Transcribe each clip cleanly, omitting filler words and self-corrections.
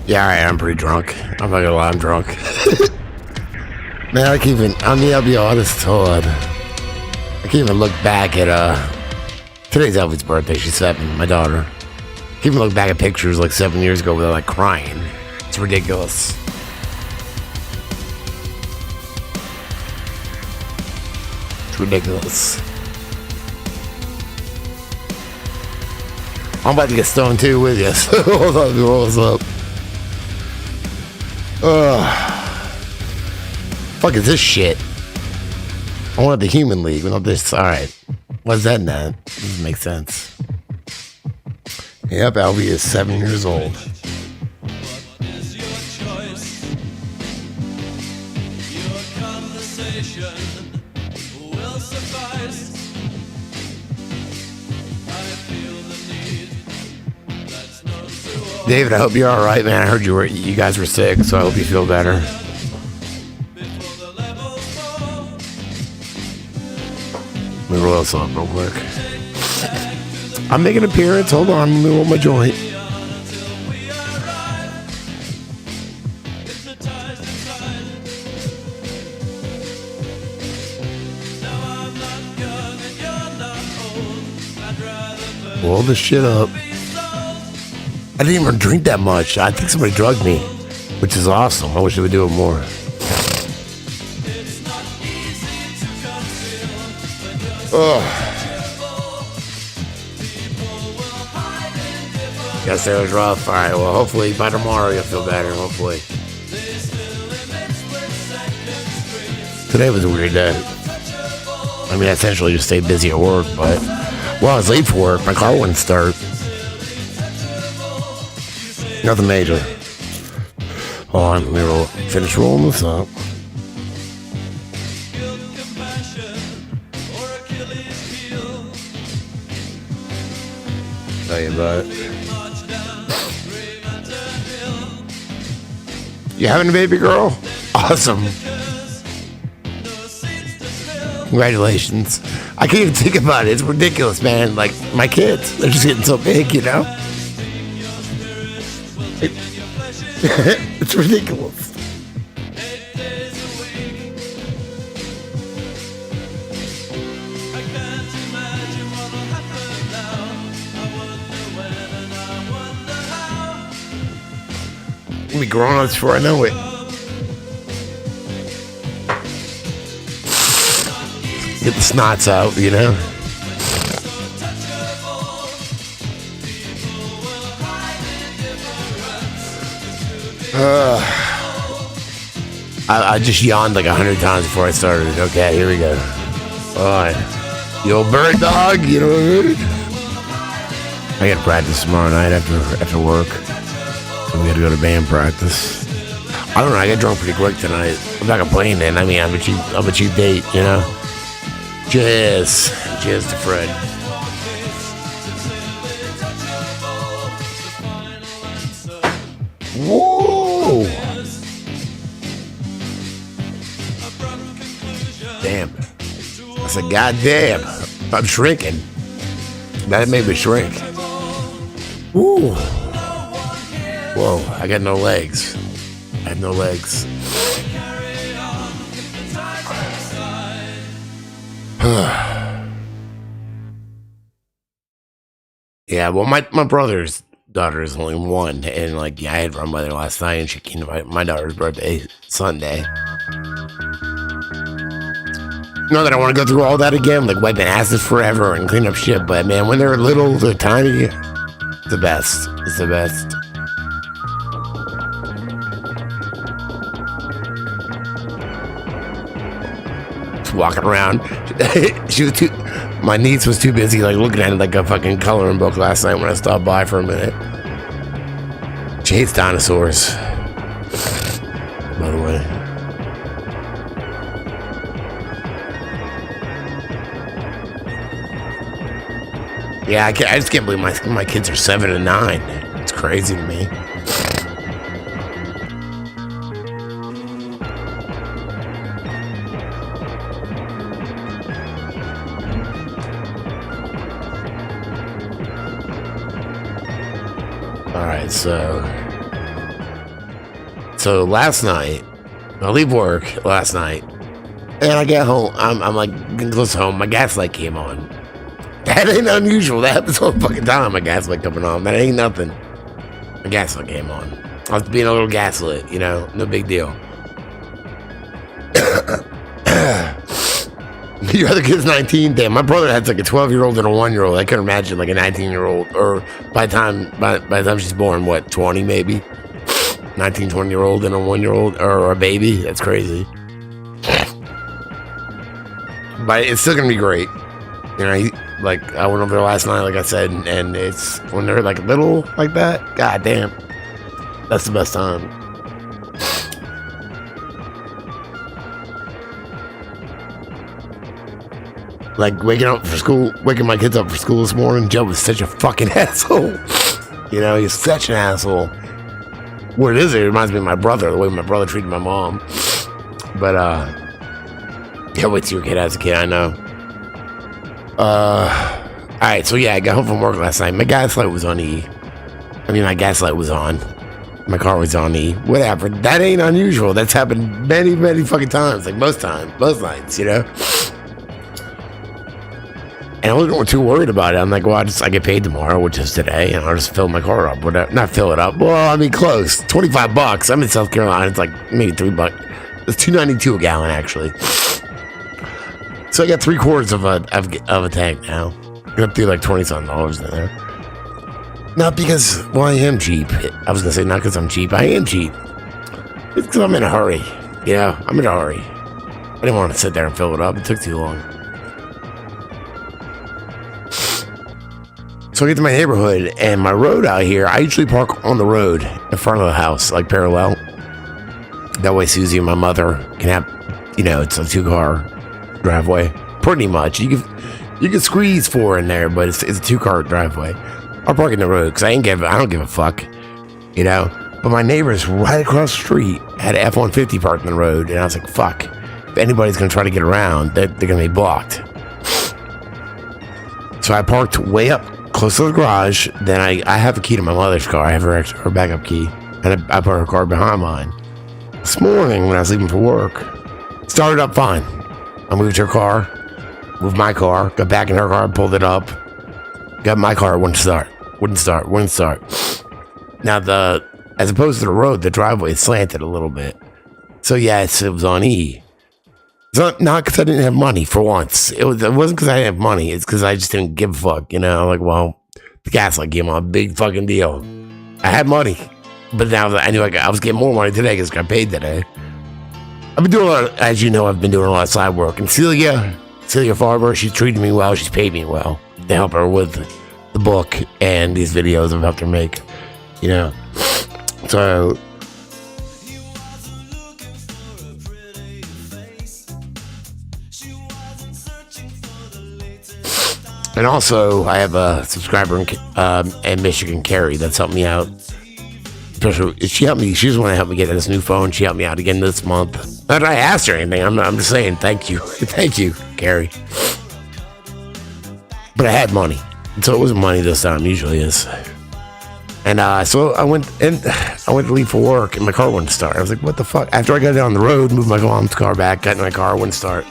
Yeah, I'm pretty drunk. I'm not gonna lie, I'm drunk. Man, I can't even, I mean, I'll be honest, hold on. I can't even look back at, today's Elvie's birthday, she's 7, my daughter. I can't even look back at pictures like 7 years ago without like crying. It's ridiculous. It's ridiculous. I'm about to get stoned too with you, so hold on, what's up? Fuck is this shit? I want the Human League, not this. Alright. What's that now? Doesn't make sense. Yep, Albie is 7 years old. David, I hope you're all right, man. I heard you guys were sick, so I hope you feel better. Let me roll this up real quick. I'm making an appearance. Hold on, let me roll my joint. Roll this shit up. I didn't even drink that much. I think somebody drugged me, which is awesome. I wish they would do it more. Guess that was rough. Alright, well, hopefully by tomorrow you'll feel better. Hopefully. Today was a weird day. I mean, I essentially just stayed busy at work, but well, I was late for work. My car wouldn't start. Nothing major. Hold on, let me finish rolling this up. Tell you about it. You having a baby girl? Awesome. Congratulations. I can't even think about it. It's ridiculous, man. Like, my kids, they're just getting so big, you know? It's ridiculous. We'll be growing up before I know it. Get the snots out, you know? I just yawned like 100 times before I started. Okay, here we go. Alright. The old bird dog, you know what I mean? I gotta practice tomorrow night after work. So we gotta go to band practice. I don't know, I got drunk pretty quick tonight. I'm not complaining. I mean, I'm a cheap date, you know? Cheers. Cheers to Fred. Whoa! Damn. I said, God damn. I'm shrinking. That made me shrink. Woo. Whoa, I got no legs. I have no legs. Yeah, well, my brother's daughter is only 1, and like, yeah, I had run by there last night, and she came to my daughter's birthday Sunday. Not that I want to go through all that again, like wiping asses forever and clean up shit, but man, when they're little, they're tiny, it's the best. It's the best. Just walking around. My niece was too busy like looking at it like a fucking coloring book last night when I stopped by for a minute. She hates dinosaurs, by the way. Yeah, I just can't believe my kids are 7 and 9. It's crazy to me. All right, so So last night, I leave work last night, and I get home. I'm like getting close to home. My gas light came on. That ain't unusual. That happens all the fucking time. My gas light coming on. That ain't nothing. My gas light came on. I was being a little gaslit, you know, no big deal. Your other kid's 19. Damn, my brother had like a 12-year-old and a 1-year-old. I couldn't imagine like a 19-year-old, or by the time she's born, what, 20 maybe? 19, 20-year-old and a 1-year-old, or a baby. That's crazy. But it's still gonna be great. You know, like I went over there last night, like I said, and it's when they're like little like that. God damn, that's the best time. Like waking my kids up for school this morning. Joe was such a fucking asshole. You know, he's such an asshole. What is it? It reminds me of my brother, the way my brother treated my mom. But can't wait till your kid has a kid. I know. All right, so yeah, I got home from work last night. My gas light was on E. My gas light was on. My car was on E. Whatever. That ain't unusual. That's happened many, many fucking times. Like most nights, you know. And I wasn't too worried about it. I'm like, well, I get paid tomorrow, which is today, and I'll just fill my car up. Whatever. Not fill it up. Well, close. $25. I'm in South Carolina. It's like maybe $3. It's $2.92 a gallon, actually. So I got 3/4 of a tank now. I'm up to like $20-something in there. Not because, well, I am cheap. I was gonna say not because I'm cheap. I am cheap. It's because I'm in a hurry. Yeah, I'm in a hurry. I didn't want to sit there and fill it up. It took too long. So I get to my neighborhood, and my road out here, I usually park on the road in front of the house, like parallel. That way Susie and my mother can have, you know, it's a 2-car driveway. Pretty much. You can squeeze 4 in there, but it's a 2-car driveway. I'll park in the road because I don't give a fuck, you know. But my neighbors right across the street had an F-150 parked in the road, and I was like, fuck. If anybody's going to try to get around, they're going to be blocked. So I parked way up close to the garage. Then I have a key to my mother's car. I have her backup key. And I put her car behind mine. This morning when I was leaving for work, started up fine. I moved her car, moved my car, got back in her car, pulled it up. Got my car, wouldn't start. Now as opposed to the road, the driveway is slanted a little bit. So yes, it was on E. It's not because I didn't have money for once. It wasn't because I didn't have money. It's because I just didn't give a fuck, you know? Like, well, the gas light came on, big fucking deal. I had money, but now I knew I was getting more money today because I got paid today. I've been doing a lot, as you know, I've been doing a lot of side work. And Celia Farber, she's treated me well. She's paid me well to help her with the book and these videos I've helped her make, you know? So... And also, I have a subscriber in Michigan, Carrie, that's helped me out. Especially, she helped me. She was the one that helped me get this new phone. She helped me out again this month. Not that I asked her anything. I'm just saying thank you. Thank you, Carrie. But I had money. So it wasn't money this time. Usually is. And so I went to leave for work, and my car wouldn't start. I was like, what the fuck? After I got down the road, moved my mom's car back, got in my car, wouldn't start.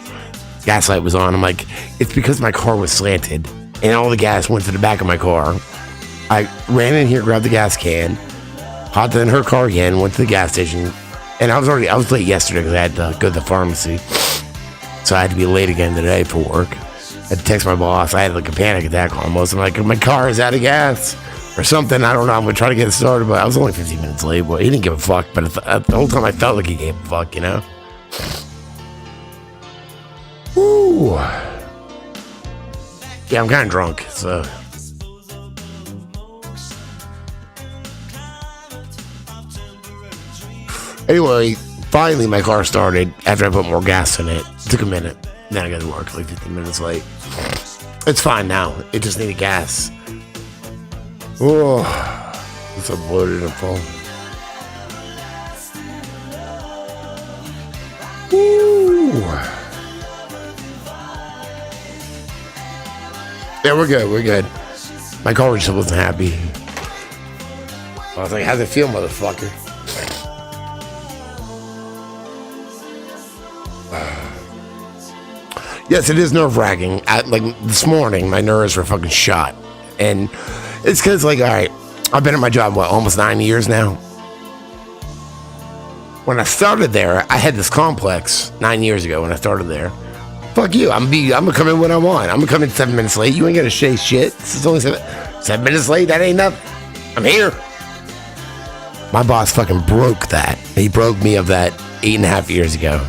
Gas light was on. I'm like, it's because my car was slanted and all the gas went to the back of my car. I ran in here, grabbed the gas can, hopped in her car again, went to the gas station, and I was late yesterday because I had to go to the pharmacy, so I had to be late again today for work. I had to text my boss. I had like a panic attack almost. I'm like, my car is out of gas or something. I don't know. I'm gonna try to get it started, but I was only 15 minutes late. But he didn't give a fuck. But the whole time I felt like he gave a fuck, you know. Ooh. Yeah, I'm kind of drunk, so. Anyway, finally my car started after I put more gas in it. It took a minute. Then I got to work like 15 minutes late. It's fine now. It just needed gas. Oh, it's so bloated and full. Ooh. Yeah, we're good. We're good. My car just wasn't happy. I was like, how's it feel, motherfucker? Yes, it is nerve-wracking. Like this morning, my nerves were fucking shot. And it's because, like, all right, I've been at my job, almost 9 years now? When I started there, I had this complex 9 years ago when I started there. Fuck you, I'm gonna come in when I want. I'm gonna come in 7 minutes late. You ain't gonna say shit. This is only 7 minutes late. That ain't nothing. I'm here. My boss fucking broke that. He broke me of that 8.5 years ago.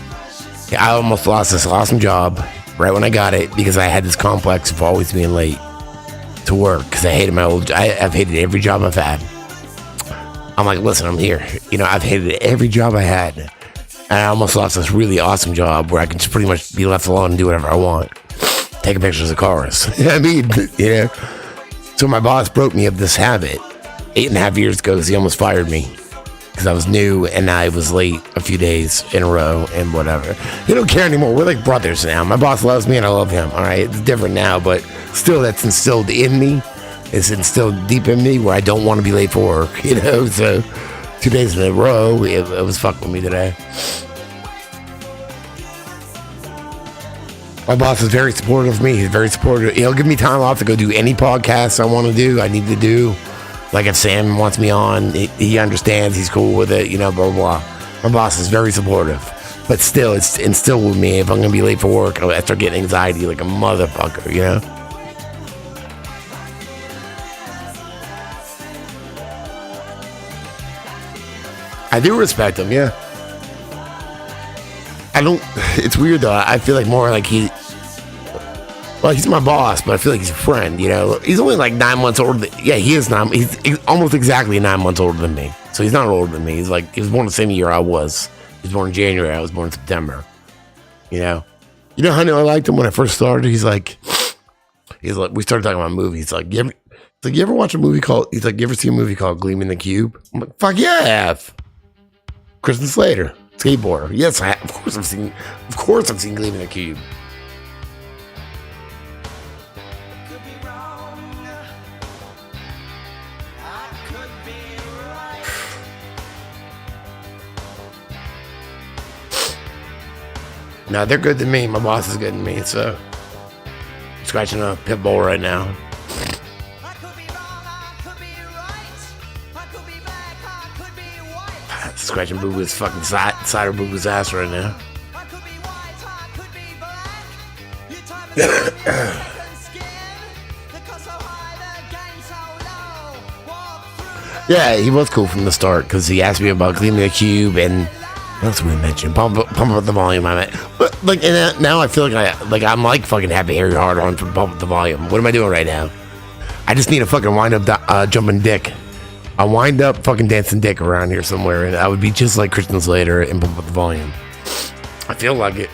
I almost lost this awesome job right when I got it because I had this complex of always being late to work because I hated my old job. I've hated every job I've had. I'm like, listen, I'm here. You know, I've hated every job I had. And I almost lost this really awesome job where I can just pretty much be left alone and do whatever I want. Taking pictures of cars. I mean, you know. So my boss broke me of this habit 8.5 years ago because he almost fired me. Because I was new and I was late a few days in a row and whatever. He don't care anymore. We're like brothers now. My boss loves me and I love him. All right, it's different now, but still, that's instilled in me. It's instilled deep in me where I don't want to be late for work. You know, so 2 days in a row, it was fucking with me today. My boss is very supportive of me. He's very supportive. He'll give me time off to go do any podcasts I want to do. I need to do. Like if Sam wants me on, he understands, he's cool with it, you know, blah, blah, blah. My boss is very supportive. But still, it's instilled with me. If I'm going to be late for work, I start getting anxiety like a motherfucker, you know? I do respect him, yeah. I don't, it's weird though. I feel like more like he's my boss, but I feel like he's a friend, you know. He's only like 9 months older than, yeah, he's almost exactly 9 months older than me. So he's not older than me. He was born the same year I was. He was born in January. I was born in September. You know how I knew I liked him when I first started? He's like, we started talking about movies. He's like, you ever watch a movie called, you ever see a movie called Gleaming the Cube? I'm like, fuck yeah, I have. Kristen Slater, skateboarder. Yes, I have. Of course I've seen Gleaming the Cube. No, they're good to me. My boss is good to me, so I'm scratching a pit bull right now. Scratching Boo Boo's fucking side of Boo Boo's ass right now. Yeah, he was cool from the start because he asked me about Gleaming the Cube and what else we mentioned? Pump up the volume. I meant, but like, and now I feel like I'm like fucking Happy Harry Hard on from Pump Up the Volume. What am I doing right now? I just need a fucking wind up jumping dick. I wind up fucking dancing dick around here somewhere, and I would be just like Kristen Slater and Pump Up the Volume. I feel like it.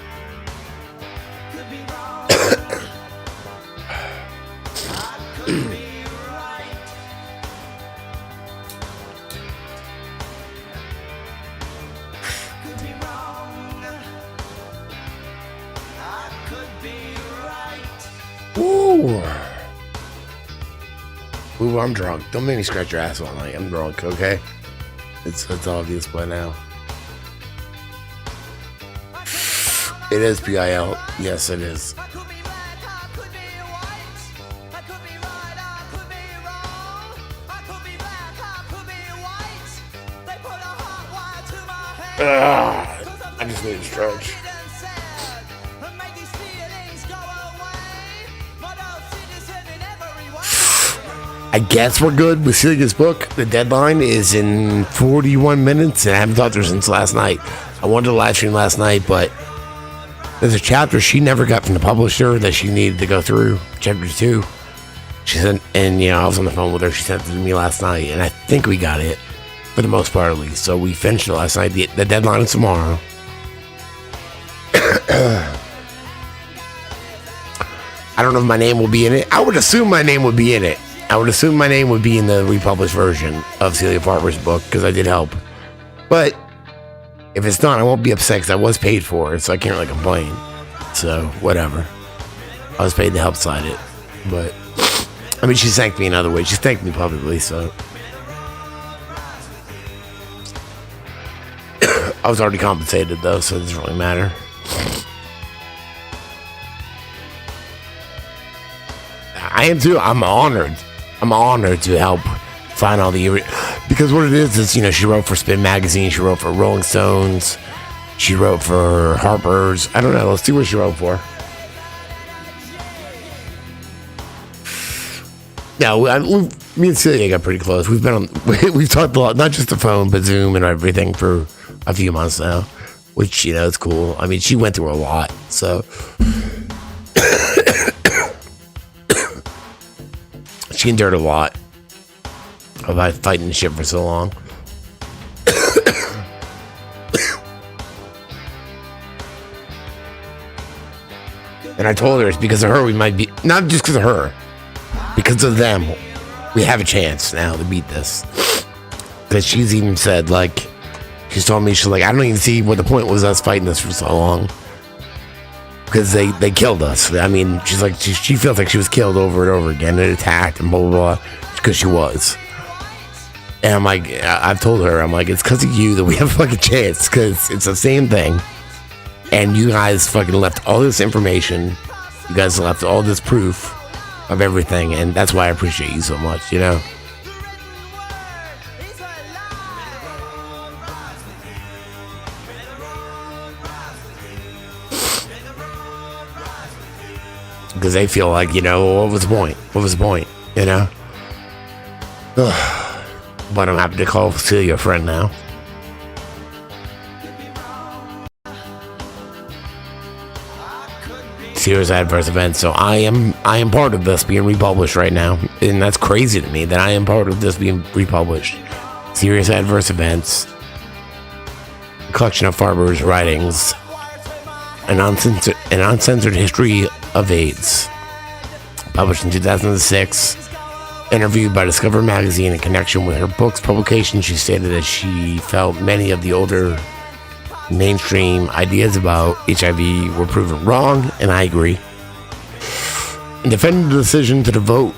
Ooh, I'm drunk. Don't make me scratch your ass all night. I'm drunk, okay? It's obvious by now. It is PIL. Yes, it is. I just need to stretch. I guess we're good with Celia's book. The deadline is in 41 minutes, and I haven't talked to her since last night. I wanted to live stream last night, but there's a chapter she never got from the publisher that she needed to go through, chapter 2. She sent, and I was on the phone with her. She sent it to me last night, and I think we got it for the most part, at least. So we finished it last night. The deadline is tomorrow. I don't know if my name will be in it. I would assume my name would be in it. I would assume my name would be in the republished version of Celia Farber's book because I did help. But if it's not, I won't be upset because I was paid for it, so I can't really complain. So, whatever. I was paid to help sign it. But, I mean, she thanked me in other ways. She thanked me publicly, so. I was already compensated, though, so it doesn't really matter. I am too. I'm honored. I'm honored to help find all the, because what it is, you know, she wrote for Spin Magazine, she wrote for Rolling Stones, she wrote for Harper's. I don't know. Let's see what she wrote for. Yeah, me and Celia got pretty close. We've been on, we've talked a lot, not just the phone, but Zoom and everything for a few months now, which, you know, it's cool. I mean, she went through a lot, so she endured a lot about fighting the shit for so long. And I told her it's because of her we might be, not just because of her, because of them, we have a chance now to beat this. Because she's even said, like, she's told me, she's like, I don't even see what the point was us fighting this for so long. Because they killed us. I mean, she's like, she feels like she was killed over and over again and attacked and blah, blah, blah. Because she was. And I'm like, I've told her, I'm like, it's because of you that we have a fucking chance. Because it's the same thing. And you guys fucking left all this information. You guys left all this proof of everything. And that's why I appreciate you so much, you know? Because they feel like, you know, what was the point? What was the point? You know? But I'm happy to call Celia a friend now. Serious adverse events. So I am part of this being republished right now. And that's crazy to me that I am part of this being republished. Serious adverse events. A collection of Farber's writings. An uncensored history of AIDS. Published in 2006. Interviewed by Discover Magazine in connection with her book's publication, she stated that she felt many of the older mainstream ideas about HIV were proven wrong, and I agree. And defended the decision to devote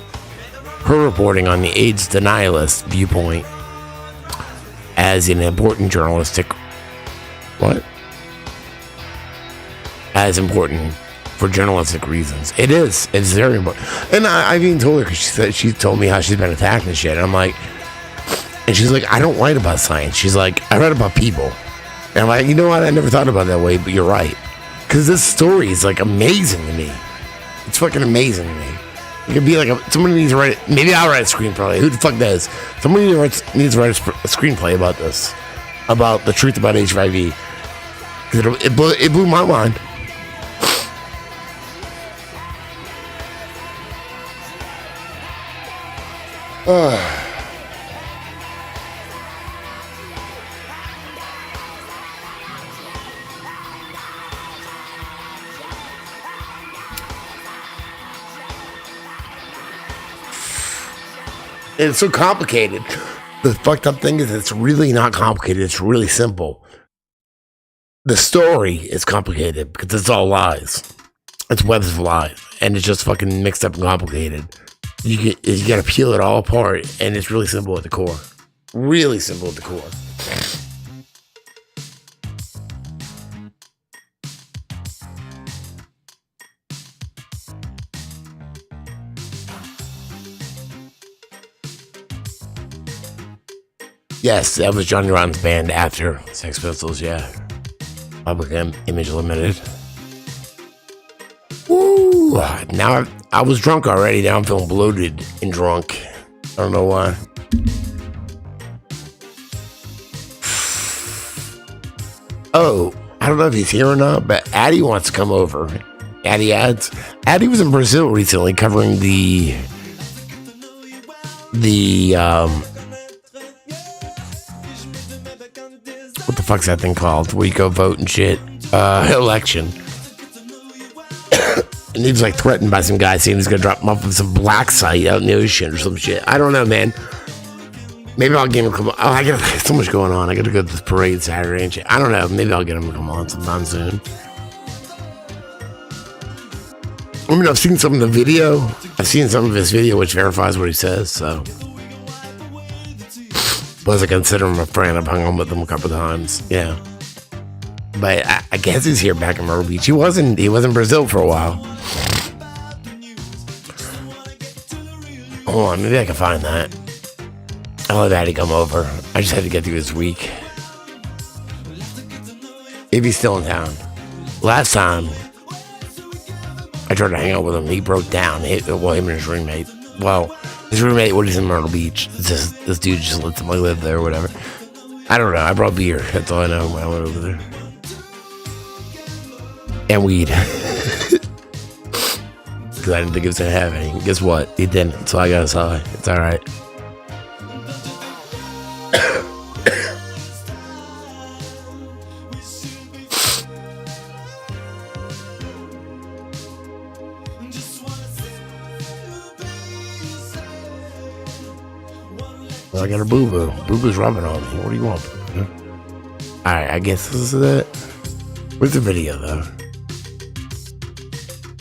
her reporting on the AIDS denialist viewpoint as an important journalistic... What? As important for journalistic reasons. It is. It's very important. And I've even told her, because she told me how she's been attacked and shit. And I'm like... And she's like, I don't write about science. She's like, I write about people. And I'm like, you know what? I never thought about it that way, but you're right. Because this story is like amazing to me. It's fucking amazing to me. It could be like, somebody needs to write it. Maybe I'll write a screenplay. Who the fuck does? Somebody needs to write a screenplay about this. About the truth about HIV. Because it blew my mind. It's so complicated. The fucked up thing is it's really not complicated. It's really simple. The story is complicated because it's all lies. It's webs of lies. And it's just fucking mixed up and complicated. You gotta peel it all apart, and it's really simple at the core. Really simple at the core. Yes, that was Johnny Rotten's band after Sex Pistols, yeah. Public Image Limited. Woo! Now I was drunk already, now I'm feeling bloated and drunk. I don't know why. Oh, I don't know if he's here or not, but Addy wants to come over. Addy Ads. Addy was in Brazil recently covering the what the fuck's that thing called? Where you go vote and shit. Election. And he was like threatened by some guy saying he's gonna drop him off with some black site out in the ocean or some shit. I don't know, man. Maybe I'll get him to come on. Oh, I got so much going on. I gotta go to this parade Saturday and shit. I don't know. Maybe I'll get him to come on sometime soon. I mean, I've seen some of the video. I've seen some of his video, which verifies what he says, so. Plus, I consider him a friend. I've hung on with him a couple times. Yeah. But I guess he's here back in Myrtle Beach. He was in Brazil for a while. Hold on, maybe I can find that. I'll have Addy come over. I just had to get through this week. If he's still in town. Last time I tried to hang out with him, he broke down. Him and his roommate. Well, his roommate, when he's in Myrtle Beach, this dude just lets him live there or whatever. I don't know. I brought beer. That's all I know when I went over there. And weed. Because I didn't think he was going to have any. Guess what? He didn't. So I got his high. It's all right. I got a boo-boo. Boo-boo's rubbing on me. What do you want? Alright, I guess this is it. Where's the video, though?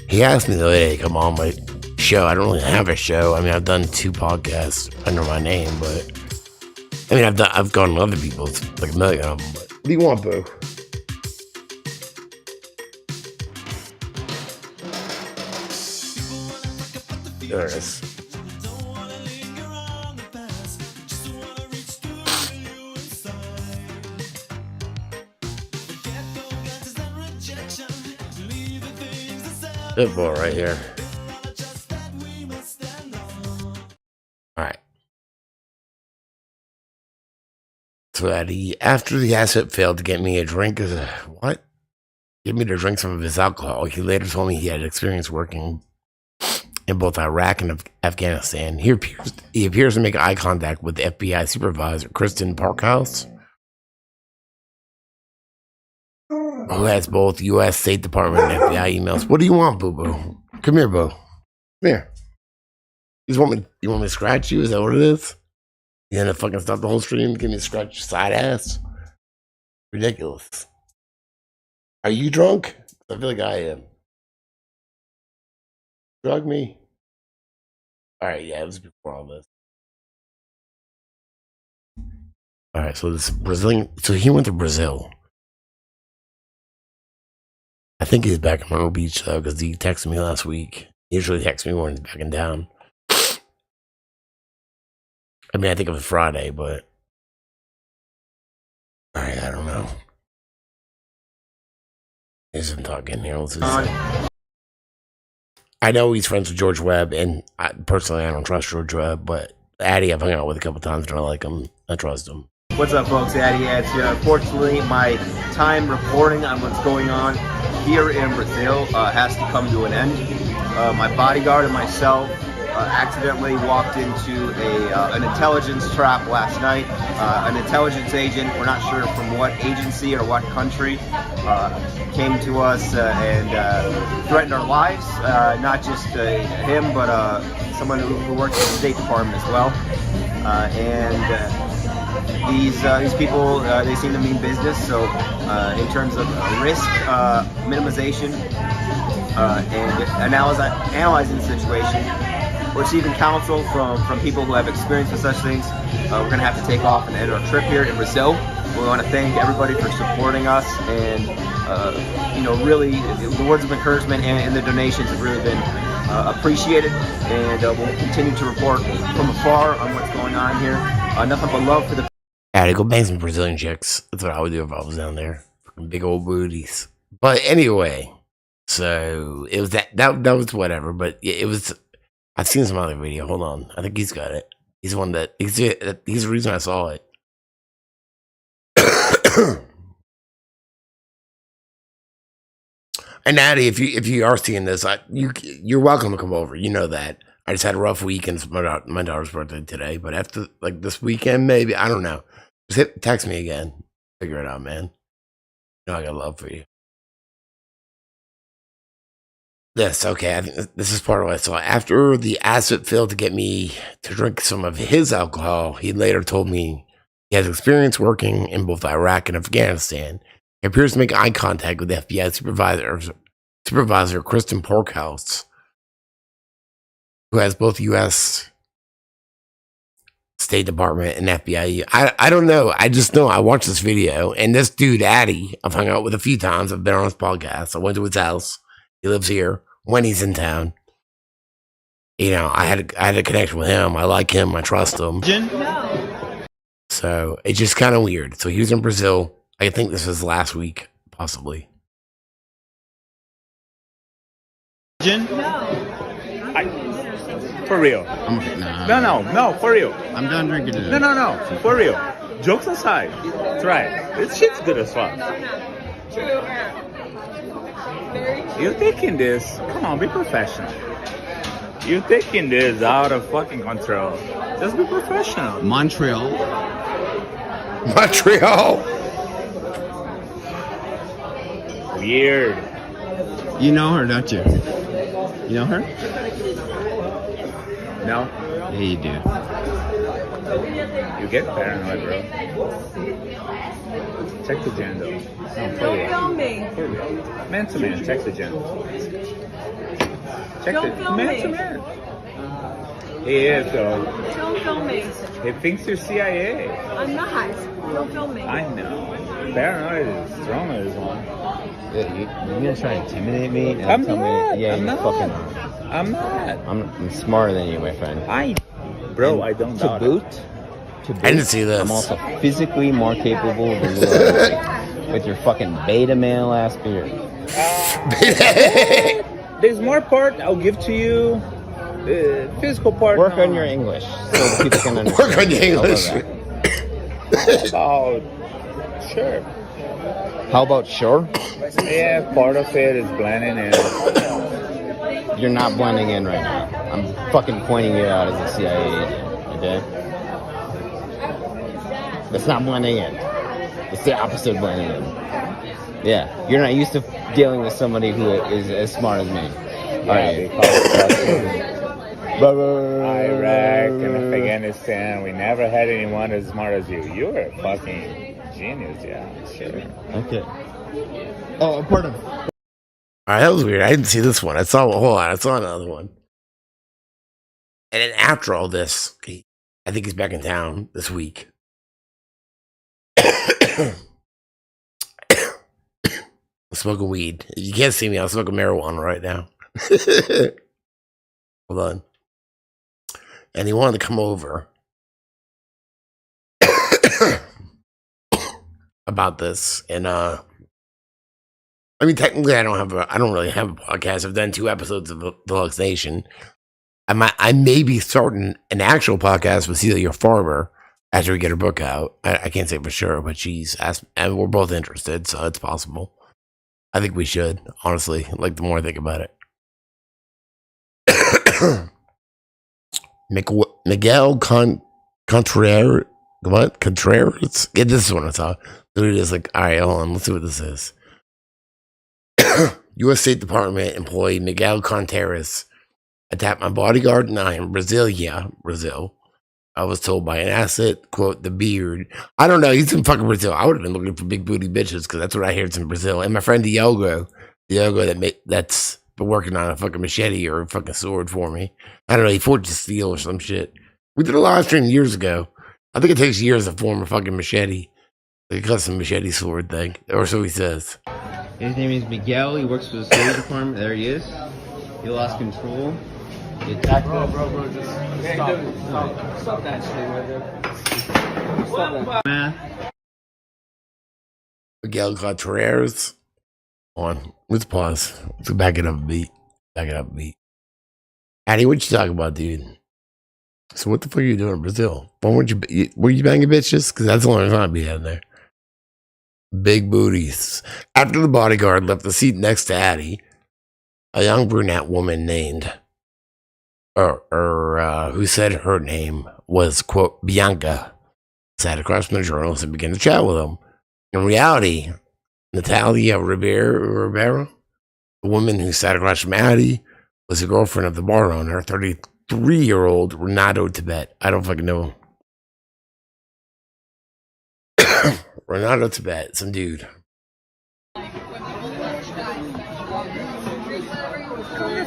He asked me the other day to come on my show. I don't really have a show. I mean, I've done 2 podcasts under my name, but... I mean, I've gone to other people's, like a million of them, but... What do you want, boo? There it is. Good boy right here. Alright. So after the asset failed to get me a drink, what? Give me to drink some of his alcohol. He later told me he had experience working in both Iraq and Afghanistan. He appears to make eye contact with the FBI supervisor, Kristen Parkhouse, who has both U.S. State Department and FBI emails. What do you want, boo-boo? Come here, boo. Come here. You want me to scratch you? Is that what it is? You gonna fucking stop the whole stream? Give me a scratch your side ass? Ridiculous. Are you drunk? I feel like I am. Drug me? Alright, yeah, it was before all this. Alright, so this Brazilian... So he went to Brazil. I think he's back in Myrtle Beach, though, because he texted me last week. He usually texts me when he's back in town. I mean, I think it was Friday, but... Alright, I don't know. There's some talking here. I know he's friends with George Webb, and personally, I don't trust George Webb, but Addy I've hung out with a couple times, and I like him. I trust him. What's up, folks? Addy Ads here. Unfortunately, my time reporting on what's going on here in Brazil has to come to an end. My bodyguard and myself accidentally walked into an intelligence trap last night. An intelligence agent, we're not sure from what agency or what country, came to us and threatened our lives. Not just him, but someone who works in the State Department as well. These people, they seem to mean business. So in terms of risk minimization and analyzing the situation, we're receiving counsel from people who have experience with such things. We're going to have to take off and end our trip here in Brazil. We want to thank everybody for supporting us, and really the words of encouragement and the donations have really been appreciated, and we'll continue to report from afar on what's going on here. Nothing but love for the... I had to go bang some Brazilian chicks. That's what I would do if I was down there. Big old booties. But anyway, so it was that was whatever, but it was... I've seen some other video. Hold on. I think he's got it. He's the one that... He's the reason I saw it. And Natty, if you are seeing this, you're welcome to come over. You know that. I just had a rough week, and it's my daughter's birthday today. But after this weekend, maybe, I don't know. Just text me again. Figure it out, man. You know I got love for you. This, okay, I think this is part of what I saw. After the acid failed to get me to drink some of his alcohol, he later told me he has experience working in both Iraq and Afghanistan. He appears to make eye contact with the FBI supervisor Kristen Parkhouse, who has both U.S. State Department and FBI. I don't know. I just know I watched this video, and this dude, Addy, I've hung out with a few times. I've been on his podcast. I went to his house. He lives here when he's in town. I had a connection with him. I like him. I trust him. So it's just kind of weird. So he was in Brazil. I think this was last week, possibly. For real. No, for real. I'm done drinking today. No, for real. Jokes aside, try it. This shit's good as fuck. You're taking this. Come on, be professional. You're taking this out of fucking control. Just be professional. Montreal. Weird. You know her, don't you? You know her? No? Yeah, you do. You get paranoid, bro. Check the gender. No, for real. Film me. For real. Man to man, check the gender. Check Don't the film man me. to man. He is though. Don't film me. He thinks you're CIA. I'm not. Don't film me. I know. Paranoid is strong as one. You're gonna try and intimidate me? And I'm tell not. Me, yeah, I'm you're not. fucking. I'm not. I'm smarter than you, my friend. Bro, And I don't to doubt boot. it. To boot, I didn't see this. I'm also physically more capable than you are with your fucking beta male ass beard. There's more part I'll give to you. Physical part. Work no. on your English so that people can understand. Work on your English. Oh, sure. How about sure? Yeah, part of it is blending in. You're not blending in right now. I'm fucking pointing you out as a CIA agent, okay? That's not blending in. It's the opposite of blending in. Yeah, you're not used to dealing with somebody who is as smart as me. Iraq and Afghanistan, we never had anyone as smart as you. You're a fucking genius, yeah, sure. Okay. Oh, pardon. All right, that was weird. I didn't see this one. I saw another one. And then after all this, I think he's back in town this week. I'm smoking weed. You can't see me. I'm smoking marijuana right now. Hold on. And he wanted to come over about this. And I mean, technically, I don't really have a podcast. I've done 2 episodes of Deluxe Nation. I may be starting an actual podcast with Celia Farber after we get her book out. I can't say for sure, but she's asked, and we're both interested, so it's possible. I think we should, honestly. Like, the more I think about it. Miguel Contreras. What? Contreras? Yeah, this is what I saw. Literally just like, all right, hold on, let's see what this is. U.S. State Department employee Miguel Contreras attacked my bodyguard and I in Brasilia, Brazil. I was told by an asset, quote, the beard. I don't know, he's in fucking Brazil. I would have been looking for big booty bitches because that's what I hear it's in Brazil. And my friend Diogo that's been working on a fucking machete or a fucking sword for me. I don't know, he forged steel or some shit. We did a live stream years ago. I think it takes years to form a fucking machete. Like a custom machete sword thing. Or so he says. His name is Miguel. He works for the State Department. There he is. He lost control. He attacked us. Bro, just stop that shit right there. Stop that. Man. Miguel Contreras. On. Let's pause. Let's back it up a beat. Addy, what you talking about, dude? So what the fuck are you doing in Brazil? Were you banging bitches? Because that's the only time I'd be in there. Big booties. After the bodyguard left the seat next to Addie, a young brunette woman named, who said her name was, quote, Bianca, sat across from the journalist and began to chat with him. In reality, Natalia Ribeiro, the woman who sat across from Addie, was the girlfriend of the bar owner, 33-year-old Renato Tibet. I don't fucking know. Renato Tibet, some dude.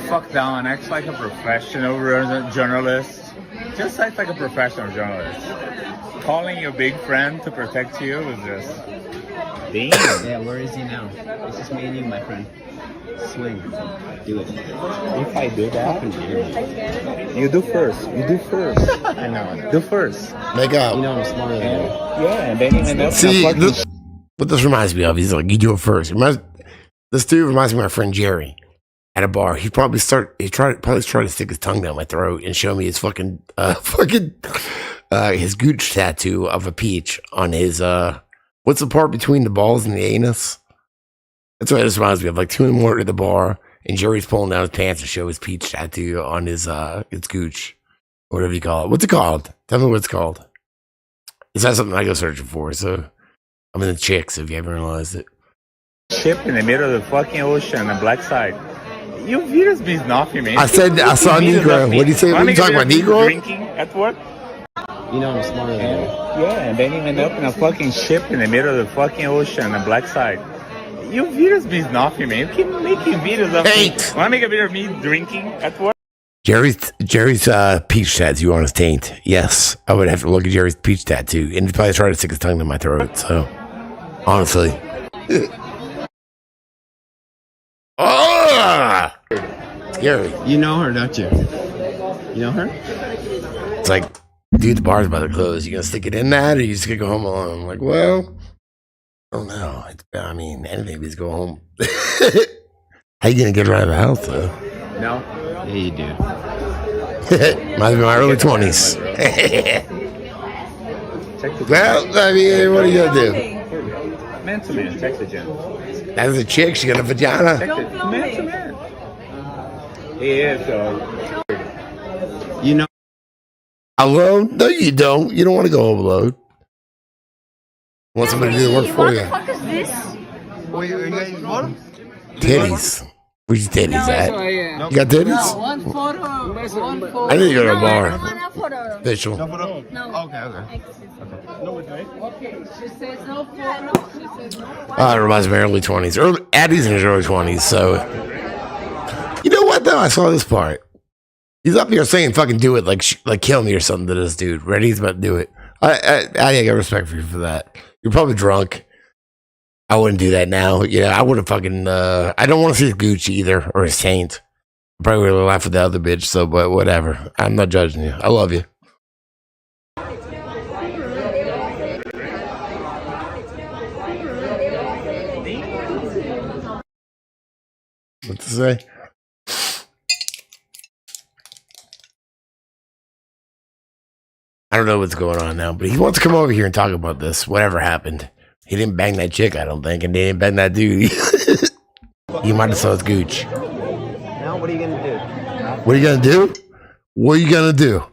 Fuck down, act like a professional journalist. Just act like a professional journalist. Calling your big friend to protect you was just Damn. Yeah, where is he now? It's just me and you, my friend. Swing. Do it. If I do that, you do first. You do first. I know. Do first. Make up. You know I'm smarter than you. Yeah, and then you end up. See, fucking what this reminds me of, he's like, you do it first. This dude reminds me of my friend Jerry at a bar. He probably tried to stick his tongue down my throat and show me his his gooch tattoo of a peach on his what's the part between the balls and the anus? That's what this reminds me of. Like 2 in the morning at the bar, and Jerry's pulling down his pants to show his peach tattoo on his gooch, or whatever you call it. What's it called? Tell me what it's called. It's not something I go searching for. So I'm in the chicks. If you haven't realized it. ship in the middle of the fucking ocean on the black side. You virus means nothing, man. I said I saw Negro. What did you say? What are you talking about, Negro? Drinking at work. You know I'm smarter than you. Yeah, and then you end up in a fucking ship in the middle of the fucking ocean on the black side. You virus means nothing, man. You keep making videos of me. Want to make a video of me drinking at work? Jerry's peach tattoo on his taint. Yes, I would have to look at Jerry's peach tattoo, and he'd probably try to stick his tongue in my throat. So, honestly, scary. You know her, don't you? You know her? It's like, dude, the bar's about to close. You gonna stick it in that, or you just gonna go home alone? I'm like, well, I don't know. I mean, anything is go home. How you gonna get her out of the house, though? No. Yeah, you do. Might be my early 20s. Well, I mean, what are you gonna do? Man to man, check the gym. As a chick, she got a vagina. Man to man. Yeah, You know. Alone? No, you don't. You don't want to go home alone. You want somebody to do the work for you. What the fuck is this? Titties. Where's your titties at? Yeah. You got titties? One photo. One photo. I need to go to a bar. No photo. Official. No. Okay. Okay, she says no photo. She says no. It reminds me of early 20s. Addie's in his early 20s, so. You know what, though? I saw this part. He's up here saying, fucking do it, like kill me or something to this dude. Ready? He's about to do it. I got respect for you for that. You're probably drunk. I wouldn't do that now. I would have fucking, I don't want to see his Gucci either, or his taint. I probably would have laughed at the other bitch, so, but whatever. I'm not judging you. I love you. What to say? I don't know what's going on now, but he wants to come over here and talk about this. Whatever happened. He didn't bang that chick, I don't think, and they didn't bang that dude. You might have saw his gooch. Now, what are you gonna do? What are you gonna do? What are you gonna do?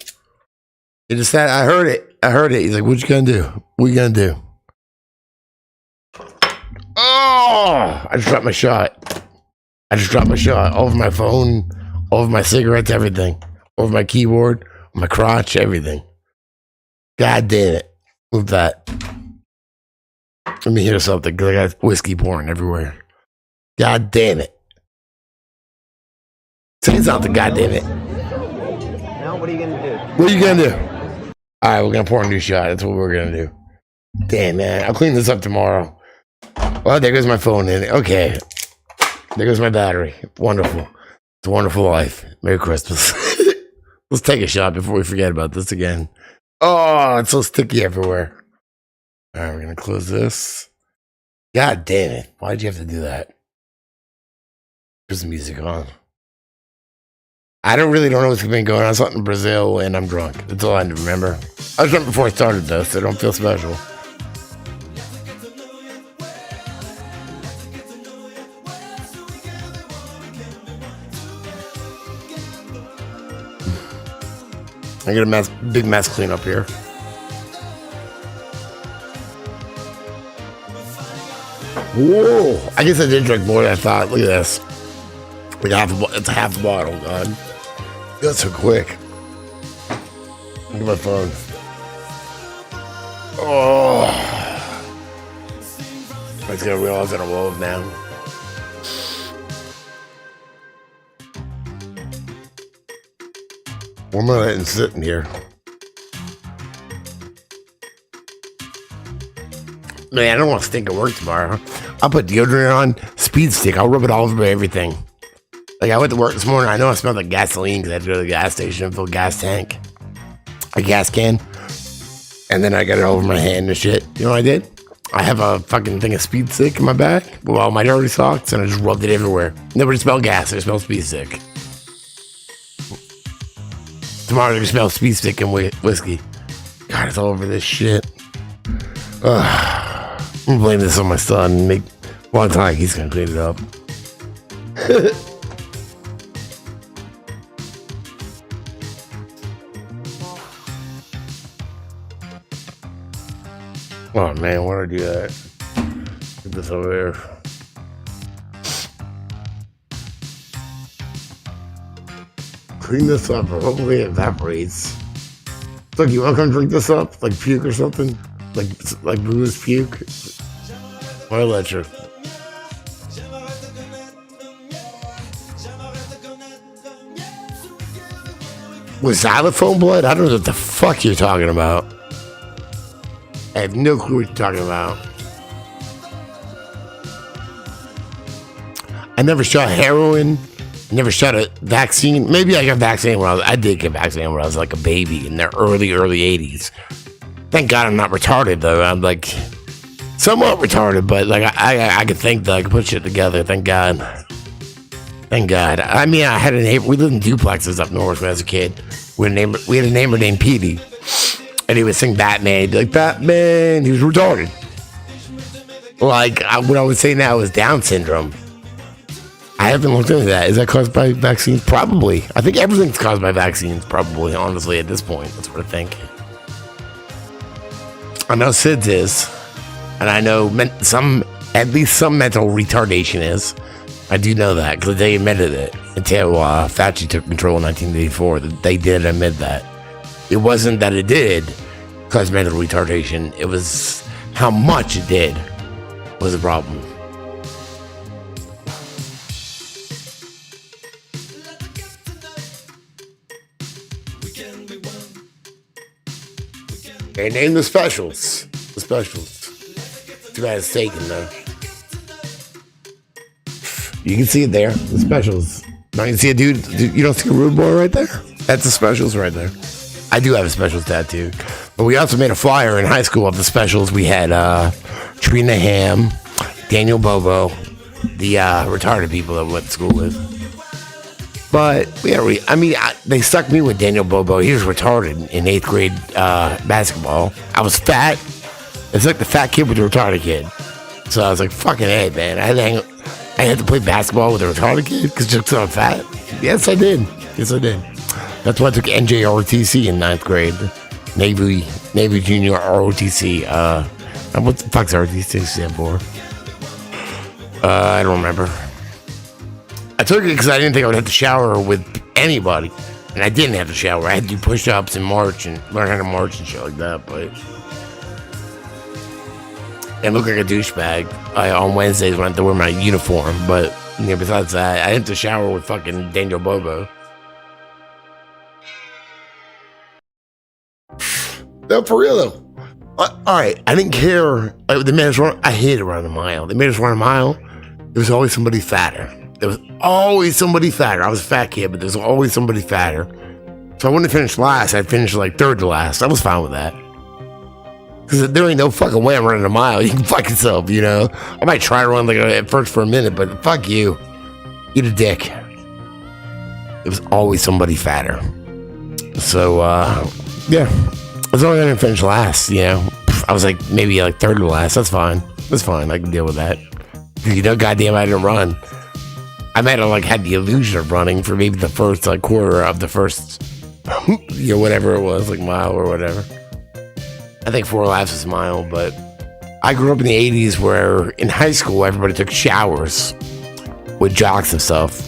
He just said, I heard it. He's like, what you gonna do? What you gonna do? Oh, I just dropped my shot. All over my phone, all over my cigarettes, everything. All over my keyboard, my crotch, everything. God damn it. Move that. Let me hear something, because I got whiskey pouring everywhere. God damn it. Say something, god damn it. Now, what are you gonna do? What are you gonna do? Alright, we're gonna pour a new shot. That's what we're gonna do. Damn, man. I'll clean this up tomorrow. Well, there goes my phone in it. Okay. There goes my battery. Wonderful. It's a wonderful life. Merry Christmas. Let's take a shot before we forget about this again. Oh, it's so sticky everywhere. All right, we're going to close this. God damn it. Why'd you have to do that? There's the music on. I don't know what's been going on. Something in Brazil, and I'm drunk. That's all I remember. I was drunk before I started, though, so I don't feel special. I got a big mess clean up here. Whoa! I guess I did drink more than I thought. Look at this. Like it's half a bottle, God. That's so quick. Look at my phone. Oh! I was gonna realize I'm old now. Why am I letting sitting here? Man, I don't want to stink at work tomorrow. I'll put deodorant on, speed stick. I'll rub it all over everything. Like, I went to work this morning. I know I smelled like gasoline because I had to go to the gas station and fill a gas tank. A gas can. And then I got it all over my hand and shit. You know what I did? I have a fucking thing of speed stick in my bag with all my dirty socks, and I just rubbed it everywhere. Nobody smelled gas. I smelled speed stick. Tomorrow, I smell speed stick and whiskey. God, it's all over this shit. I'm gonna blame this on my son. Make one time he's gonna clean it up. Oh man, why did I do that? Put this over there. Clean this up, or hopefully it evaporates. Look, you wanna come drink this up? Like puke or something? Like booze puke? I'll let you. Was xylophone blood? I don't know what the fuck you're talking about. I have no clue what you're talking about. I never shot heroin. I never shot a vaccine. Maybe I got vaccinated when I did get vaccinated when I was like a baby in the early 80s. Thank God I'm not retarded though. I'm like somewhat retarded, but like I could think that I could put shit together. Thank God. Thank God. I mean, I had a neighbor. We lived in duplexes up north when I was a kid. We had a neighbor named Petey, and he would sing Batman. He'd be like, Batman. He was retarded. Like what I would say now is Down syndrome. I haven't looked into that. Is that caused by vaccines? Probably. I think everything's caused by vaccines. Probably. Honestly, at this point, that's what I think. I know SIDS is, and I know at least some mental retardation is. I do know that because they admitted it until Fauci took control in 1984. They did admit that. It wasn't that it did cause mental retardation. It was how much it did was the problem. They named the specials. The specials. Too bad it's taken though. You can see it there. The specials. Now you can see a dude. You don't see a rude boy right there? That's the specials right there. I do have a specials tattoo. But we also made a flyer in high school of the specials. We had Trina Ham, Daniel Bobo, the retarded people that we went to school with. But they stuck me with Daniel Bobo. He was retarded in 8th grade basketball. I was fat. It's like the fat kid with the retarded kid. So I was like, fucking A, man. I had to play basketball with a retarded kid because I'm fat. Yes, I did. That's why I took NJROTC in 9th grade. Navy Junior ROTC. What the fuck's ROTC stand for? I don't remember. I took it because I didn't think I would have to shower with anybody. And I didn't have to shower. I had to do push-ups and march and learn how to march and shit like that. But and look like a douchebag on Wednesdays when I have to wear my uniform. But besides that, I didn't have to shower with fucking Daniel Bobo. No, for real though. All right, I didn't care. They made us run. I hated running a mile. They made us run a mile. There was always somebody fatter. I was a fat kid, but there was always somebody fatter. So I wouldn't have finished last. I'd finish like third to last. I was fine with that. Because there ain't no fucking way I'm running a mile. You can fuck yourself, you know. I might try to run like at first for a minute, but fuck you. Eat a dick. There was always somebody fatter. So, yeah. As long as I didn't finish last, you know. I was like maybe like third to last. That's fine. I can deal with that. You know, goddamn, I didn't run. I might have like had the illusion of running for maybe the first like quarter of the first, you know, whatever it was, like mile or whatever. I think 4 laps is a mile, but I grew up in the 80s where in high school everybody took showers with jocks and stuff.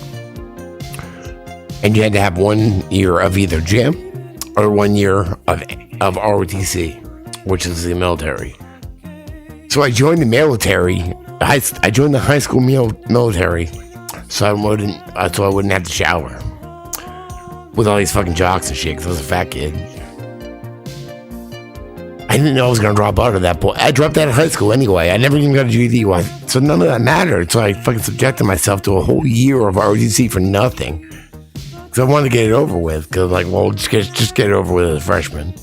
And you had to have 1 year of either gym or 1 year of ROTC, which is the military. So I joined the military. I joined the high school military. So I wouldn't have to shower with all these fucking jocks and shit because I was a fat kid. I didn't know I was going to drop out at that point. I dropped out of high school anyway. I never even got a GED one. So none of that mattered. So I fucking subjected myself to a whole year of ROTC for nothing. So I wanted to get it over with. Because like, well, just get it over with as a freshman.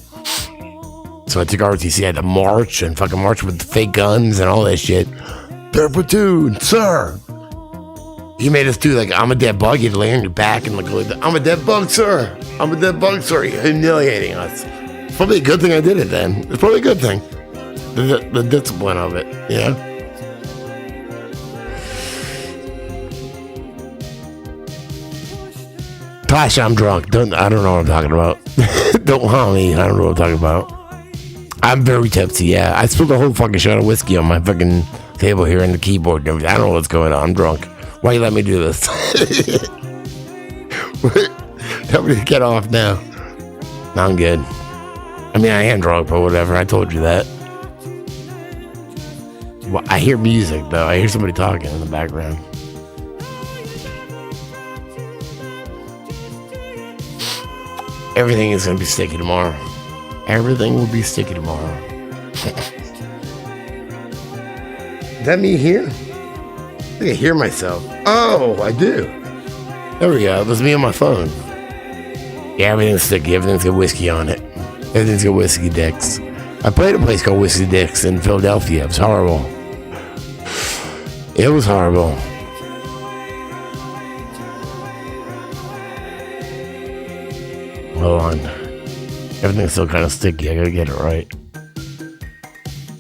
So I took ROTC. I had to march and fucking march with the fake guns and all that shit. Third platoon, sir. He made us do like, I'm a dead bug. You'd lay on your back and like, I'm a dead bug, sir. I'm a dead bug, sir. Humiliating us. It's probably a good thing I did it then. It's probably a good thing. The discipline of it, you know? Tasha, I'm drunk. I don't know what I'm talking about. Don't harm me. I don't know what I'm talking about. I'm very tipsy, yeah. I spilled a whole fucking shot of whiskey on my fucking table here and the keyboard and everything. I don't know what's going on. I'm drunk. Why you let me do this? Tell me to get off now. No, I'm good. I mean, I am drunk, but whatever. I told you that. Well, I hear music, though. I hear somebody talking in the background. Everything is going to be sticky tomorrow. Everything will be sticky tomorrow. Is that me here? I think I hear myself. Oh, I do. There we go. That's me on my phone. Yeah, everything's sticky. Everything's got whiskey on it. Everything's got whiskey dicks. I played a place called Whiskey Dicks in Philadelphia. It was horrible. It was horrible. Hold on. Everything's still kind of sticky. I gotta get it right.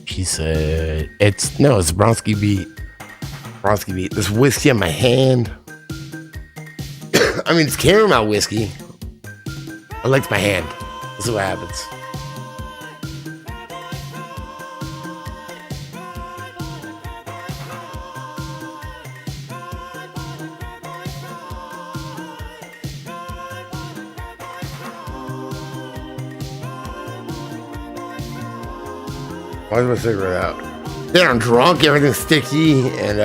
She said, it's Bronski beat. Bronski beat. There's whiskey in my hand. I mean, it's caramel whiskey. I liked my hand. Let's see what happens. Why is my cigarette out? Then I'm drunk, everything's sticky, and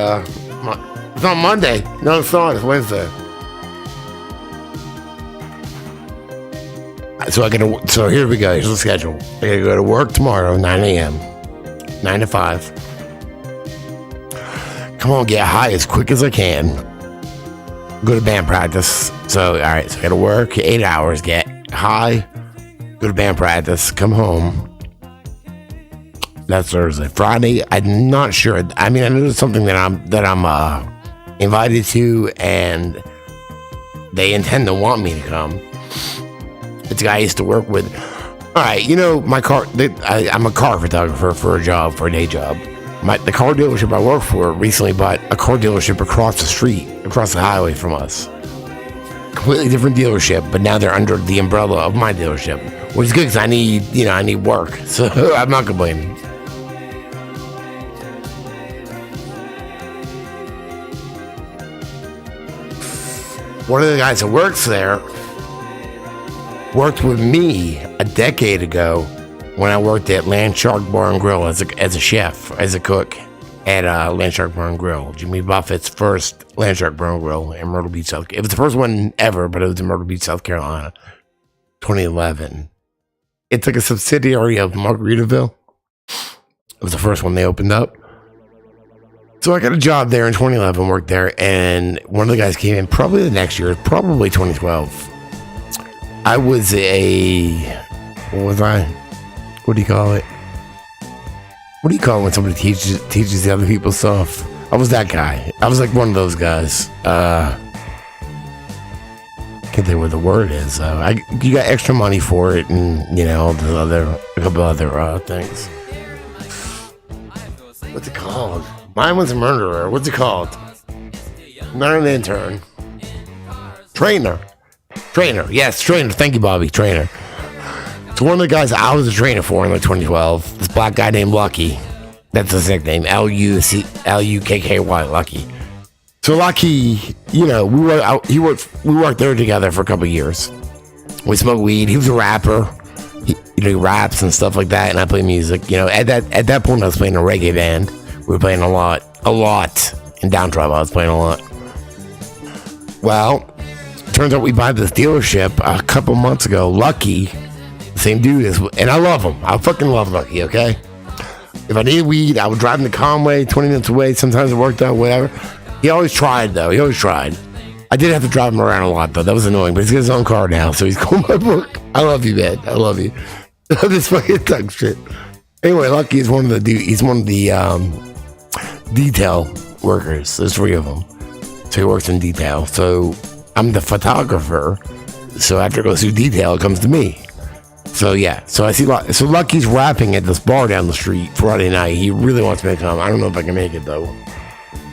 it's on Monday. No, it's not. It's Wednesday. So here we go. Here's the schedule. I gotta go to work tomorrow, 9 a.m. 9 to 5. Come on, get high as quick as I can. Go to band practice. So, all right. So I gotta work 8 hours, get high, go to band practice, come home. That's Thursday. Friday, I'm not sure. I mean, I know there's something that I'm invited to, and they intend to want me to come. It's a guy I used to work with. All right, you know, my car. I'm a car photographer for a day job. The car dealership I work for recently bought a car dealership across the street, across the highway from us. Completely different dealership, but now they're under the umbrella of my dealership, which is good because I need work. So I'm not complaining. One of the guys that works there worked with me a decade ago when I worked at Land Shark Bar and Grill as a chef, as a cook at Land Shark Bar and Grill. Jimmy Buffett's first Land Shark Bar and Grill in Myrtle Beach, South Carolina. It was the first one ever, but it was in Myrtle Beach, South Carolina, 2011. It's like a subsidiary of Margaritaville. It was the first one they opened up. So I got a job there in 2011, worked there, and one of the guys came in probably the next year, probably 2012. I was what was I? What do you call it? What do you call it when somebody teaches the other people stuff? I was that guy. I was like one of those guys. Can't think what the word is. You got extra money for it, and a couple other things. What's it called? Mine was a murderer. What's it called? Not an intern. Trainer. Yes, trainer. Thank you, Bobby. Trainer. So one of the guys I was a trainer for in like 2012, this black guy named Lucky. That's his nickname. Lukky, Lucky. So Lucky, we worked there together for a couple of years. We smoked weed. He was a rapper. He raps and stuff like that, and I play music. At that point I was playing a reggae band. We were playing a lot. In Downtrap, I was playing a lot. Well, turns out we bought this dealership a couple months ago. Lucky Same dude as, and I love him. I fucking love Lucky, okay? If I need weed, I would drive him to Conway, 20 minutes away. Sometimes it worked out, whatever. He always tried, though. He always tried. I did have to drive him around a lot, though. That was annoying, but he's got his own car now, so he's cool my book. I love you, man. I love you. This fucking tongue shit. Anyway, Lucky is one of the detail workers. There's 3 of them. So he works in detail. So I'm the photographer. So after it goes through detail, it comes to me. So yeah. So I see. So Lucky's rapping at this bar down the street Friday night. He really wants me to come. I don't know if I can make it though.